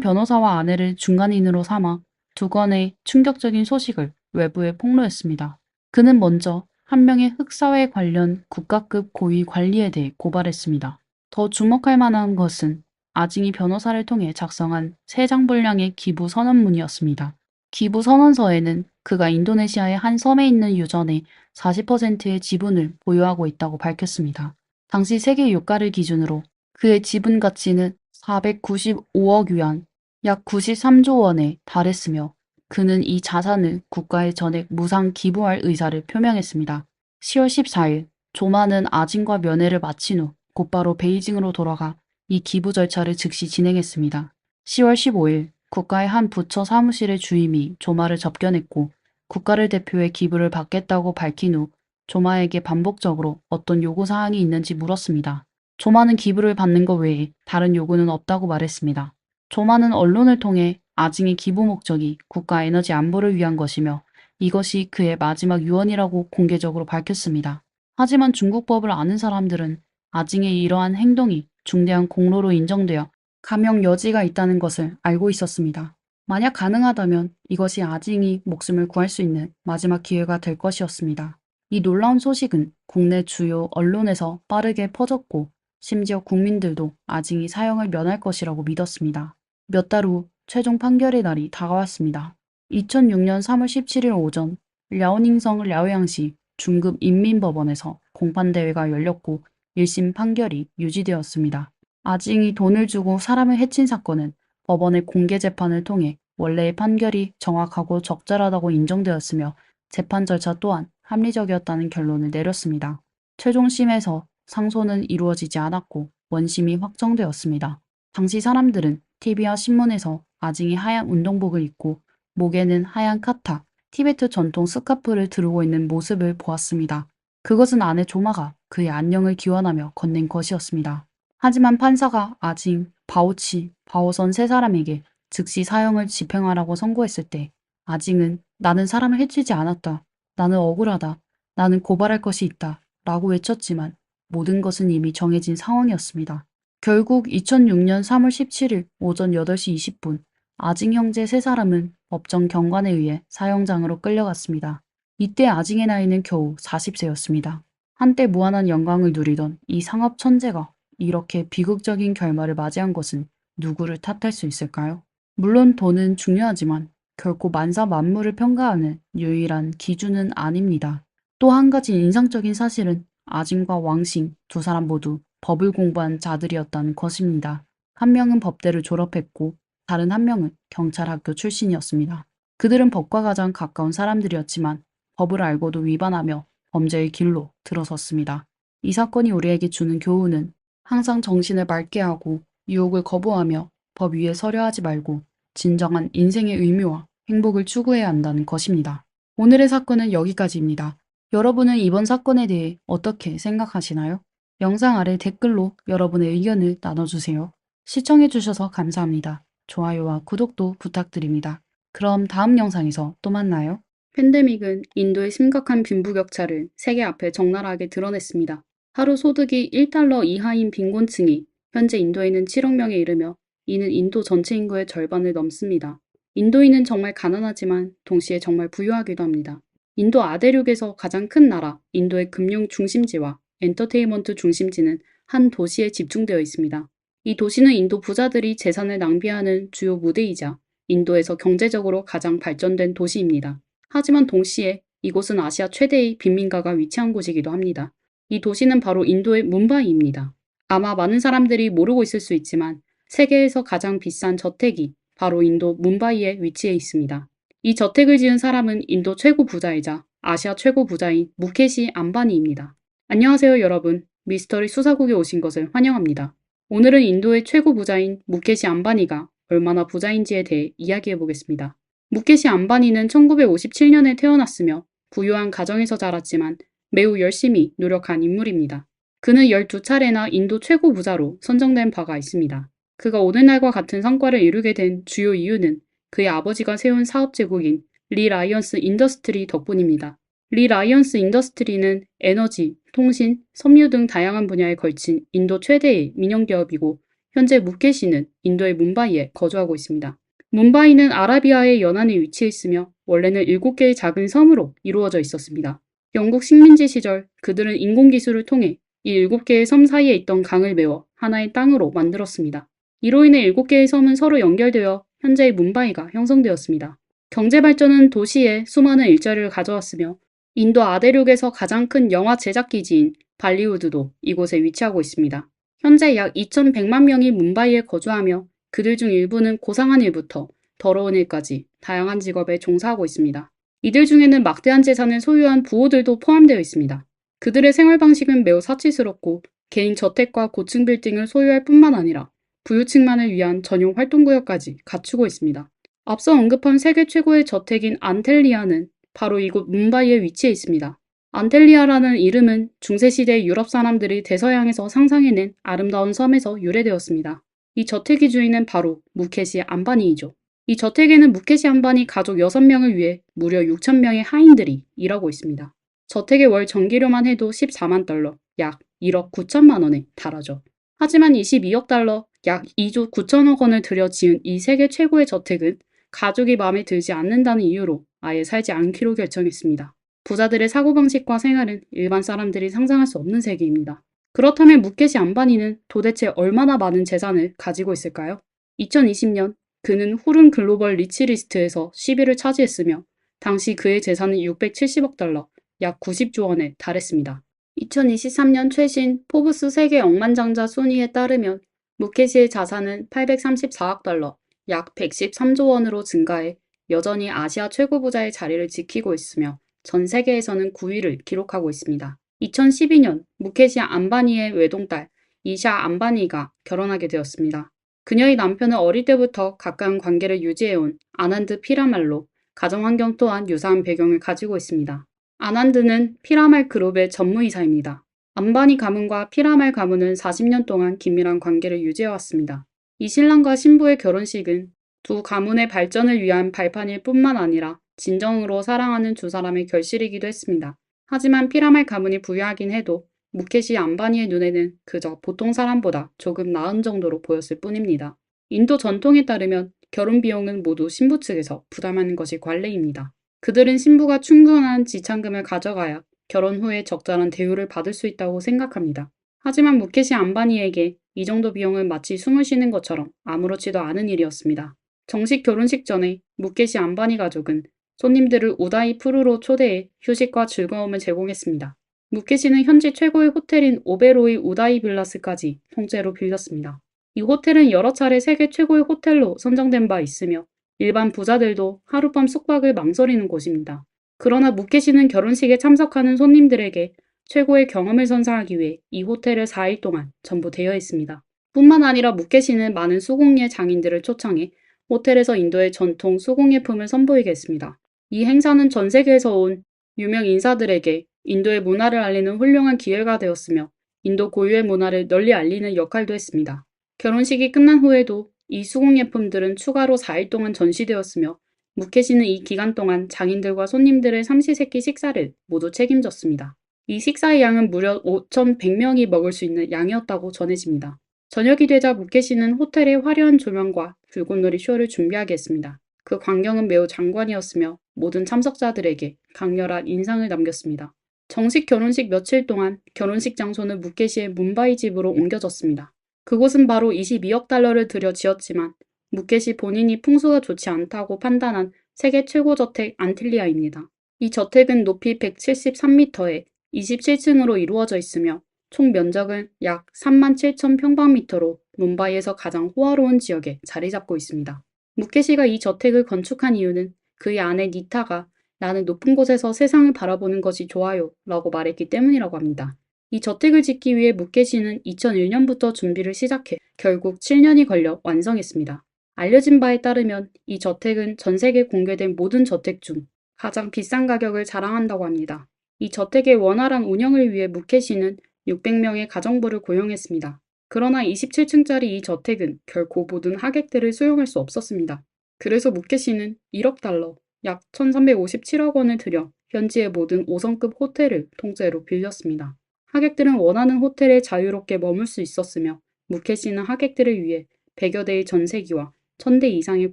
변호사와 아내를 중간인으로 삼아 두 건의 충격적인 소식을 외부에 폭로했습니다. 그는 먼저 한 명의 흑사회 관련 국가급 고위 관리에 대해 고발했습니다. 더 주목할 만한 것은 아징이 변호사를 통해 작성한 3장 분량의 기부 선언문이었습니다. 기부 선언서에는 그가 인도네시아의 한 섬에 있는 유전의 40%의 지분을 보유하고 있다고 밝혔습니다. 당시 세계 유가를 기준으로 그의 지분 가치는 495억 위안, 약 93조 원에 달했으며 그는 이 자산을 국가에 전액 무상 기부할 의사를 표명했습니다. 10월 14일 조마는 아징과 면회를 마친 후 곧바로 베이징으로 돌아가 이 기부 절차를 즉시 진행했습니다. 10월 15일 국가의 한 부처 사무실의 주임이 조마를 접견했고 국가를 대표해 기부를 받겠다고 밝힌 후 조마에게 반복적으로 어떤 요구사항이 있는지 물었습니다. 조마는 기부를 받는 것 외에 다른 요구는 없다고 말했습니다. 조마는 언론을 통해 아징의 기부 목적이 국가 에너지 안보를 위한 것이며 이것이 그의 마지막 유언이라고 공개적으로 밝혔습니다. 하지만 중국법을 아는 사람들은 아징의 이러한 행동이 중대한 공로로 인정되어 감형 여지가 있다는 것을 알고 있었습니다. 만약 가능하다면 이것이 아징이 목숨을 구할 수 있는 마지막 기회가 될 것이었습니다. 이 놀라운 소식은 국내 주요 언론에서 빠르게 퍼졌고 심지어 국민들도 아징이 사형을 면할 것이라고 믿었습니다. 몇 달 후 최종 판결의 날이 다가왔습니다. 2006년 3월 17일 오전 랴오닝성 랴오양시 중급 인민법원에서 공판대회가 열렸고 1심 판결이 유지되었습니다. 아징이 돈을 주고 사람을 해친 사건은 법원의 공개 재판을 통해 원래의 판결이 정확하고 적절하다고 인정되었으며 재판 절차 또한 합리적이었다는 결론을 내렸습니다. 최종심에서 상소는 이루어지지 않았고 원심이 확정되었습니다. 당시 사람들은 TV와 신문에서 아징이 하얀 운동복을 입고 목에는 하얀 카타, 티베트 전통 스카프를 두르고 있는 모습을 보았습니다. 그것은 아내 조마가 그의 안녕을 기원하며 건넨 것이었습니다. 하지만 판사가 아징, 바오치, 바오선 세 사람에게 즉시 사형을 집행하라고 선고했을 때 아징은 나는 사람을 해치지 않았다. 나는 억울하다. 나는 고발할 것이 있다. 라고 외쳤지만 모든 것은 이미 정해진 상황이었습니다. 결국 2006년 3월 17일 오전 8시 20분 아징 형제 세 사람은 법정 경관에 의해 사형장으로 끌려갔습니다. 이때 아징의 나이는 겨우 40세였습니다. 한때 무한한 영광을 누리던 이 상업 천재가 이렇게 비극적인 결말을 맞이한 것은 누구를 탓할 수 있을까요? 물론 돈은 중요하지만 결코 만사 만물을 평가하는 유일한 기준은 아닙니다. 또 한 가지 인상적인 사실은 아징과 왕싱 두 사람 모두 법을 공부한 자들이었다는 것입니다. 한 명은 법대를 졸업했고 다른 한 명은 경찰학교 출신이었습니다. 그들은 법과 가장 가까운 사람들이었지만 법을 알고도 위반하며 범죄의 길로 들어섰습니다. 이 사건이 우리에게 주는 교훈은 항상 정신을 맑게 하고 유혹을 거부하며 법 위에 서려 하지 말고 진정한 인생의 의미와 행복을 추구해야 한다는 것입니다. 오늘의 사건은 여기까지입니다. 여러분은 이번 사건에 대해 어떻게 생각하시나요? 영상 아래 댓글로 여러분의 의견을 나눠주세요. 시청해주셔서 감사합니다. 좋아요와 구독도 부탁드립니다. 그럼 다음 영상에서 또 만나요. 팬데믹은 인도의 심각한 빈부격차를 세계 앞에 적나라하게 드러냈습니다. 하루 소득이 1달러 이하인 빈곤층이 현재 인도에는 7억 명에 이르며 이는 인도 전체 인구의 절반을 넘습니다. 인도인은 정말 가난하지만 동시에 정말 부유하기도 합니다. 인도 아대륙에서 가장 큰 나라, 인도의 금융 중심지와 엔터테인먼트 중심지는 한 도시에 집중되어 있습니다. 이 도시는 인도 부자들이 재산을 낭비하는 주요 무대이자 인도에서 경제적으로 가장 발전된 도시입니다. 하지만 동시에 이곳은 아시아 최대의 빈민가가 위치한 곳이기도 합니다. 이 도시는 바로 인도의 뭄바이입니다. 아마 많은 사람들이 모르고 있을 수 있지만 세계에서 가장 비싼 저택이 바로 인도 뭄바이에 위치해 있습니다. 이 저택을 지은 사람은 인도 최고 부자이자 아시아 최고 부자인 무케시 암바니입니다. 안녕하세요 여러분. 미스터리 수사국에 오신 것을 환영합니다. 오늘은 인도의 최고 부자인 무케시 암바니가 얼마나 부자인지에 대해 이야기해 보겠습니다. 무케시 암바니는 1957년에 태어났으며 부유한 가정에서 자랐지만 매우 열심히 노력한 인물입니다. 그는 12차례나 인도 최고 부자로 선정된 바가 있습니다. 그가 오늘날과 같은 성과를 이루게 된 주요 이유는 그의 아버지가 세운 사업 제국인 리 라이언스 인더스트리 덕분입니다. 리 라이언스 인더스트리는 에너지, 통신, 섬유 등 다양한 분야에 걸친 인도 최대의 민영기업이고 현재 무케시는 인도의 뭄바이에 거주하고 있습니다. 뭄바이는 아라비아의 연안에 위치해 있으며 원래는 7개의 작은 섬으로 이루어져 있었습니다. 영국 식민지 시절 그들은 인공기술을 통해 이 7개의 섬 사이에 있던 강을 메워 하나의 땅으로 만들었습니다. 이로 인해 7개의 섬은 서로 연결되어 현재의 뭄바이가 형성되었습니다. 경제발전은 도시에 수많은 일자리를 가져왔으며 인도 아대륙에서 가장 큰 영화 제작기지인 발리우드도 이곳에 위치하고 있습니다. 현재 약 2,100만 명이 뭄바이에 거주하며 그들 중 일부는 고상한 일부터 더러운 일까지 다양한 직업에 종사하고 있습니다. 이들 중에는 막대한 재산을 소유한 부호들도 포함되어 있습니다. 그들의 생활 방식은 매우 사치스럽고 개인 저택과 고층 빌딩을 소유할 뿐만 아니라 부유층만을 위한 전용 활동구역까지 갖추고 있습니다. 앞서 언급한 세계 최고의 저택인 안텔리아는 바로 이곳 뭄바이에 위치해 있습니다. 안텔리아라는 이름은 중세시대 유럽 사람들이 대서양에서 상상해낸 아름다운 섬에서 유래되었습니다. 이 저택의 주인은 바로 무케시 안바니이죠. 이 저택에는 무케시 안바니 가족 6명을 위해 무려 6,000명의 하인들이 일하고 있습니다. 저택의 월 전기료만 해도 14만 달러, 약 1억 9천만 원에 달하죠. 하지만 22억 달러, 약 2조 9천억 원을 들여 지은 이 세계 최고의 저택은 가족이 마음에 들지 않는다는 이유로 아예 살지 않기로 결정했습니다. 부자들의 사고방식과 생활은 일반 사람들이 상상할 수 없는 세계입니다. 그렇다면 무케시 안바니는 도대체 얼마나 많은 재산을 가지고 있을까요? 2020년 그는 후른 글로벌 리치리스트에서 10위를 차지했으며 당시 그의 재산은 670억 달러, 약 90조 원에 달했습니다. 2023년 최신 포브스 세계 억만장자 순위에 따르면 무케시의 자산은 834억 달러, 약 113조 원으로 증가해 여전히 아시아 최고 부자의 자리를 지키고 있으며 전 세계에서는 9위를 기록하고 있습니다. 2012년 무케시 안바니의 외동딸 이샤 안바니가 결혼하게 되었습니다. 그녀의 남편은 어릴 때부터 가까운 관계를 유지해온 아난드 피라말로 가정환경 또한 유사한 배경을 가지고 있습니다. 아난드는 피라말 그룹의 전무이사입니다. 안바니 가문과 피라말 가문은 40년 동안 긴밀한 관계를 유지해왔습니다. 이 신랑과 신부의 결혼식은 두 가문의 발전을 위한 발판일 뿐만 아니라 진정으로 사랑하는 두 사람의 결실이기도 했습니다. 하지만 피라말 가문이 부유하긴 해도 무케시 안바니의 눈에는 그저 보통 사람보다 조금 나은 정도로 보였을 뿐입니다. 인도 전통에 따르면 결혼 비용은 모두 신부 측에서 부담하는 것이 관례입니다. 그들은 신부가 충분한 지참금을 가져가야 결혼 후에 적절한 대우를 받을 수 있다고 생각합니다. 하지만 무케시 안바니에게 이 정도 비용은 마치 숨을 쉬는 것처럼 아무렇지도 않은 일이었습니다. 정식 결혼식 전에 무케시 안바니 가족은 손님들을 우다이 푸르로 초대해 휴식과 즐거움을 제공했습니다. 무케시는 현지 최고의 호텔인 오베로이 우다이 빌라스까지 통째로 빌렸습니다. 이 호텔은 여러 차례 세계 최고의 호텔로 선정된 바 있으며 일반 부자들도 하룻밤 숙박을 망설이는 곳입니다. 그러나 무케시는 결혼식에 참석하는 손님들에게 최고의 경험을 선사하기 위해 이 호텔을 4일 동안 전부 대여했습니다. 뿐만 아니라 무케시는 많은 수공예 장인들을 초청해 호텔에서 인도의 전통 수공예품을 선보이게 했습니다. 이 행사는 전 세계에서 온 유명 인사들에게 인도의 문화를 알리는 훌륭한 기회가 되었으며 인도 고유의 문화를 널리 알리는 역할도 했습니다. 결혼식이 끝난 후에도 이 수공예품들은 추가로 4일 동안 전시되었으며 무케시는 이 기간 동안 장인들과 손님들의 삼시세끼 식사를 모두 책임졌습니다. 이 식사의 양은 무려 5,100명이 먹을 수 있는 양이었다고 전해집니다. 저녁이 되자 무케시는 호텔의 화려한 조명과 불꽃놀이 쇼를 준비하게 했습니다. 그 광경은 매우 장관이었으며 모든 참석자들에게 강렬한 인상을 남겼습니다. 정식 결혼식 며칠 동안 결혼식 장소는 무케시의 뭄바이 집으로 옮겨졌습니다. 그곳은 바로 22억 달러를 들여 지었지만 무케시 본인이 풍수가 좋지 않다고 판단한 세계 최고 저택 안틸리아입니다. 이 저택은 높이 173m에 27층으로 이루어져 있으며 총 면적은 약 37,000 평방미터로 뭄바이에서 가장 호화로운 지역에 자리 잡고 있습니다. 무케시가 이 저택을 건축한 이유는 그의 아내 니타가 나는 높은 곳에서 세상을 바라보는 것이 좋아요 라고 말했기 때문이라고 합니다. 이 저택을 짓기 위해 무케시는 2001년부터 준비를 시작해 결국 7년이 걸려 완성했습니다. 알려진 바에 따르면 이 저택은 전 세계 공개된 모든 저택 중 가장 비싼 가격을 자랑한다고 합니다. 이 저택의 원활한 운영을 위해 무케시는 600명의 가정부를 고용했습니다. 그러나 27층짜리 이 저택은 결코 모든 하객들을 수용할 수 없었습니다. 그래서 무케시는 1억 달러, 약 1357억 원을 들여 현지의 모든 5성급 호텔을 통째로 빌렸습니다. 하객들은 원하는 호텔에 자유롭게 머물 수 있었으며 무케시는 하객들을 위해 100여 대의 전세기와 1000대 이상의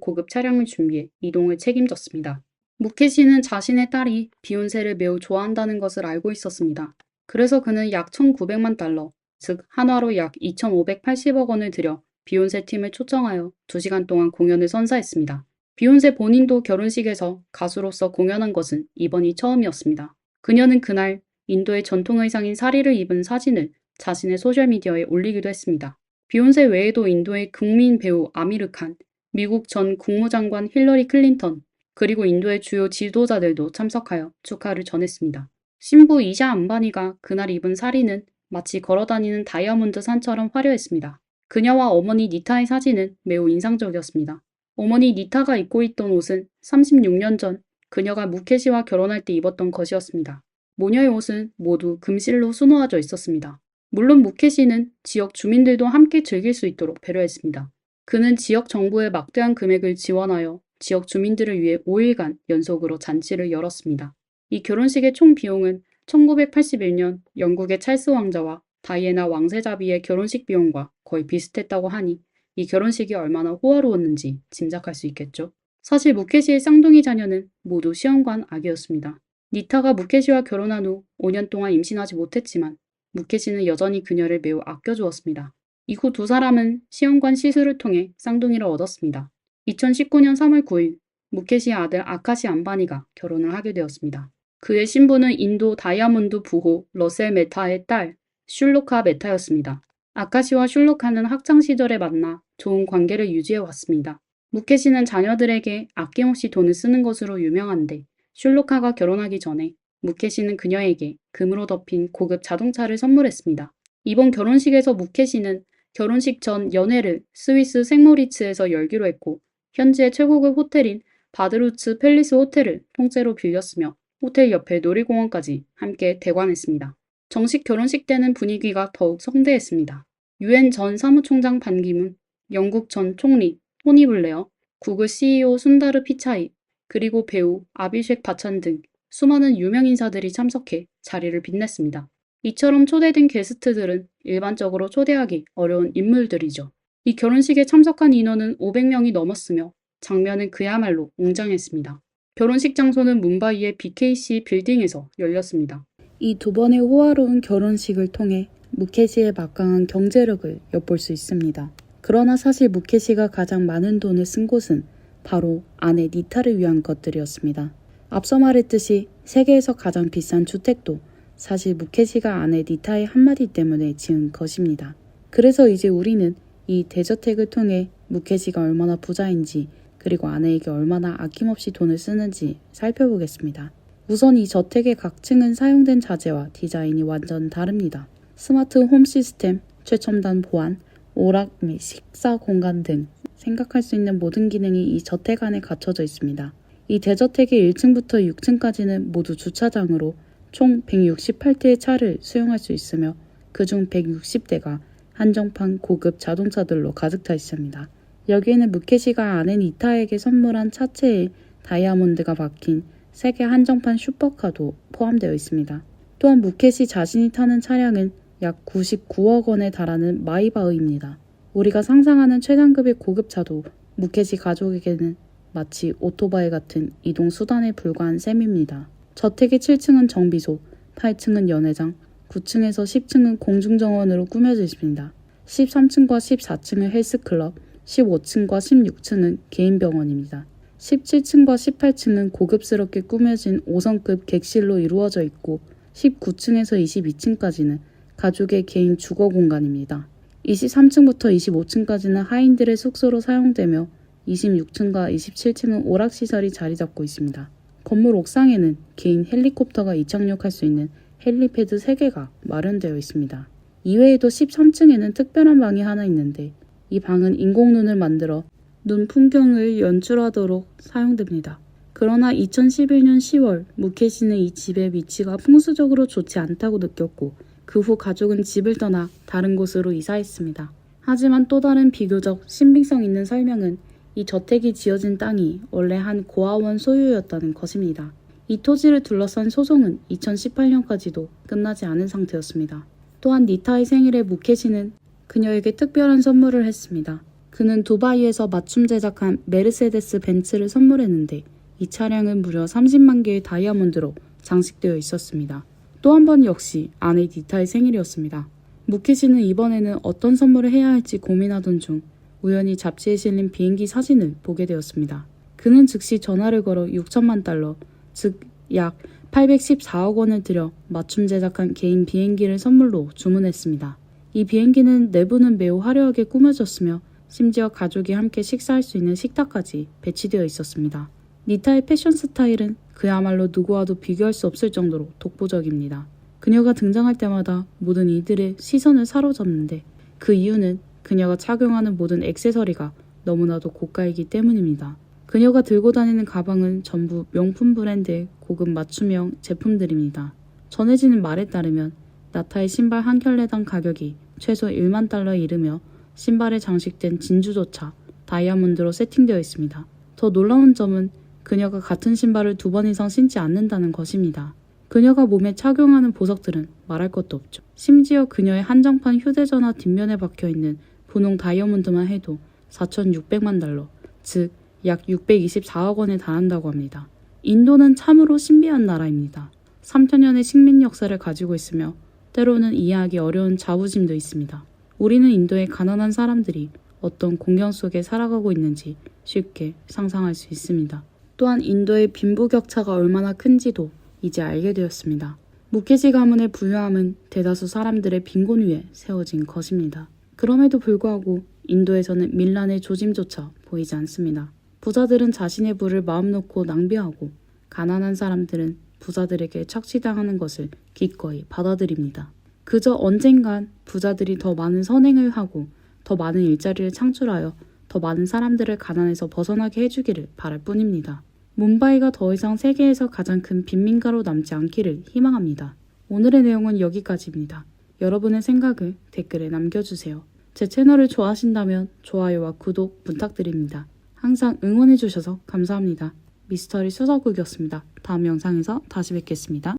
고급 차량을 준비해 이동을 책임졌습니다. 무케시는 자신의 딸이 비욘세를 매우 좋아한다는 것을 알고 있었습니다. 그래서 그는 약 1900만 달러, 즉 한화로 약 2580억 원을 들여 비욘세 팀을 초청하여 2시간 동안 공연을 선사했습니다. 비욘세 본인도 결혼식에서 가수로서 공연한 것은 이번이 처음이었습니다. 그녀는 그날 인도의 전통 의상인 사리를 입은 사진을 자신의 소셜미디어에 올리기도 했습니다. 비욘세 외에도 인도의 국민 배우 아미르 칸, 미국 전 국무장관 힐러리 클린턴, 그리고 인도의 주요 지도자들도 참석하여 축하를 전했습니다. 신부 이샤 암바니가 그날 입은 사리는 마치 걸어다니는 다이아몬드 산처럼 화려했습니다. 그녀와 어머니 니타의 사진은 매우 인상적이었습니다. 어머니 니타가 입고 있던 옷은 36년 전 그녀가 무케시와 결혼할 때 입었던 것이었습니다. 모녀의 옷은 모두 금실로 수놓아져 있었습니다. 물론 무케시는 지역 주민들도 함께 즐길 수 있도록 배려했습니다. 그는 지역 정부에 막대한 금액을 지원하여 지역 주민들을 위해 5일간 연속으로 잔치를 열었습니다. 이 결혼식의 총 비용은 1981년 영국의 찰스 왕자와 다이애나 왕세자비의 결혼식 비용과 거의 비슷했다고 하니 이 결혼식이 얼마나 호화로웠는지 짐작할 수 있겠죠. 사실 무케시의 쌍둥이 자녀는 모두 시험관 아기였습니다. 니타가 무케시와 결혼한 후 5년 동안 임신하지 못했지만 무케시는 여전히 그녀를 매우 아껴주었습니다. 이후 두 사람은 시험관 시술을 통해 쌍둥이를 얻었습니다. 2019년 3월 9일 무케시의 아들 아카시 암바니가 결혼을 하게 되었습니다. 그의 신부는 인도 다이아몬드 부호 러셀 메타의 딸 슐로카 메타였습니다. 아카시와 슐로카는 학창시절에 만나 좋은 관계를 유지해 왔습니다. 무케시는 자녀들에게 아낌없이 돈을 쓰는 것으로 유명한데 슐로카가 결혼하기 전에 무케시는 그녀에게 금으로 덮인 고급 자동차를 선물했습니다. 이번 결혼식에서 무케시는 결혼식 전 연회를 스위스 생모리츠에서 열기로 했고 현지의 최고급 호텔인 바드루츠 팰리스 호텔을 통째로 빌렸으며 호텔 옆에 놀이공원까지 함께 대관했습니다. 정식 결혼식 때는 분위기가 더욱 성대했습니다. 유엔 전 사무총장 반기문, 영국 전 총리 토니 블레어, 구글 CEO 순다르 피차이, 그리고 배우 아비쉑 바찬 등 수많은 유명 인사들이 참석해 자리를 빛냈습니다. 이처럼 초대된 게스트들은 일반적으로 초대하기 어려운 인물들이죠. 이 결혼식에 참석한 인원은 500명이 넘었으며 장면은 그야말로 웅장했습니다. 결혼식 장소는 뭄바이의 BKC 빌딩에서 열렸습니다. 이 두 번의 호화로운 결혼식을 통해 무케시의 막강한 경제력을 엿볼 수 있습니다. 그러나 사실 무케시가 가장 많은 돈을 쓴 곳은 바로 아내 니타를 위한 것들이었습니다. 앞서 말했듯이 세계에서 가장 비싼 주택도 사실 무케시가 아내 니타의 한마디 때문에 지은 것입니다. 그래서 이제 우리는 이 대저택을 통해 무케시가 얼마나 부자인지 그리고 아내에게 얼마나 아낌없이 돈을 쓰는지 살펴보겠습니다. 우선 이 저택의 각 층은 사용된 자재와 디자인이 완전 다릅니다. 스마트 홈 시스템, 최첨단 보안, 오락 및 식사 공간 등 생각할 수 있는 모든 기능이 이 저택 안에 갖춰져 있습니다. 이 대저택의 1층부터 6층까지는 모두 주차장으로 총 168대의 차를 수용할 수 있으며 그중 160대가 한정판 고급 자동차들로 가득 차 있습니다. 여기에는 무케시가 아내 니타에게 선물한 차체에 다이아몬드가 박힌 세계 한정판 슈퍼카도 포함되어 있습니다. 또한 무케시 자신이 타는 차량은 약 99억 원에 달하는 마이바흐입니다. 우리가 상상하는 최상급의 고급차도 무케시 가족에게는 마치 오토바이 같은 이동 수단에 불과한 셈입니다. 저택의 7층은 정비소, 8층은 연회장, 9층에서 10층은 공중정원으로 꾸며져 있습니다. 13층과 14층은 헬스클럽, 15층과 16층은 개인병원입니다. 17층과 18층은 고급스럽게 꾸며진 5성급 객실로 이루어져 있고 19층에서 22층까지는 가족의 개인 주거 공간입니다. 23층부터 25층까지는 하인들의 숙소로 사용되며 26층과 27층은 오락시설이 자리 잡고 있습니다. 건물 옥상에는 개인 헬리콥터가 이착륙할 수 있는 헬리패드 3개가 마련되어 있습니다. 이외에도 13층에는 특별한 방이 하나 있는데 이 방은 인공눈을 만들어 눈 풍경을 연출하도록 사용됩니다. 그러나 2011년 10월 무케시는 이 집의 위치가 풍수적으로 좋지 않다고 느꼈고 그 후 가족은 집을 떠나 다른 곳으로 이사했습니다. 하지만 또 다른 비교적 신빙성 있는 설명은 이 저택이 지어진 땅이 원래 한 고아원 소유였다는 것입니다. 이 토지를 둘러싼 소송은 2018년까지도 끝나지 않은 상태였습니다. 또한 니타의 생일에 무케시는 그녀에게 특별한 선물을 했습니다. 그는 두바이에서 맞춤 제작한 메르세데스 벤츠를 선물했는데 이 차량은 무려 30만 개의 다이아몬드로 장식되어 있었습니다. 또 한 번 역시 아내 니타의 생일이었습니다. 무케시는 이번에는 어떤 선물을 해야 할지 고민하던 중 우연히 잡지에 실린 비행기 사진을 보게 되었습니다. 그는 즉시 전화를 걸어 6천만 달러, 즉 약 814억 원을 들여 맞춤 제작한 개인 비행기를 선물로 주문했습니다. 이 비행기는 내부는 매우 화려하게 꾸며졌으며 심지어 가족이 함께 식사할 수 있는 식탁까지 배치되어 있었습니다. 니타의 패션 스타일은 그야말로 누구와도 비교할 수 없을 정도로 독보적입니다. 그녀가 등장할 때마다 모든 이들의 시선을 사로잡는데 그 이유는 그녀가 착용하는 모든 액세서리가 너무나도 고가이기 때문입니다. 그녀가 들고 다니는 가방은 전부 명품 브랜드의 고급 맞춤형 제품들입니다. 전해지는 말에 따르면 나타의 신발 한 켤레당 가격이 최소 1만 달러에 이르며 신발에 장식된 진주조차 다이아몬드로 세팅되어 있습니다. 더 놀라운 점은 그녀가 같은 신발을 2번 이상 신지 않는다는 것입니다. 그녀가 몸에 착용하는 보석들은 말할 것도 없죠. 심지어 그녀의 한정판 휴대전화 뒷면에 박혀있는 분홍 다이아몬드만 해도 4,600만 달러, 즉 약 624억 원에 달한다고 합니다. 인도는 참으로 신비한 나라입니다. 3,000년의 식민 역사를 가지고 있으며 때로는 이해하기 어려운 자부심도 있습니다. 우리는 인도의 가난한 사람들이 어떤 공경 속에 살아가고 있는지 쉽게 상상할 수 있습니다. 또한 인도의 빈부격차가 얼마나 큰지도 이제 알게 되었습니다. 무케시 가문의 부유함은 대다수 사람들의 빈곤 위에 세워진 것입니다. 그럼에도 불구하고 인도에서는 밀란의 조짐조차 보이지 않습니다. 부자들은 자신의 부를 마음 놓고 낭비하고 가난한 사람들은 부자들에게 착취당하는 것을 기꺼이 받아들입니다. 그저 언젠간 부자들이 더 많은 선행을 하고 더 많은 일자리를 창출하여 더 많은 사람들을 가난에서 벗어나게 해주기를 바랄 뿐입니다. 뭄바이가 더 이상 세계에서 가장 큰 빈민가로 남지 않기를 희망합니다. 오늘의 내용은 여기까지입니다. 여러분의 생각을 댓글에 남겨주세요. 제 채널을 좋아하신다면 좋아요와 구독 부탁드립니다. 항상 응원해주셔서 감사합니다. 미스터리 수서국이었습니다. 다음 영상에서 다시 뵙겠습니다.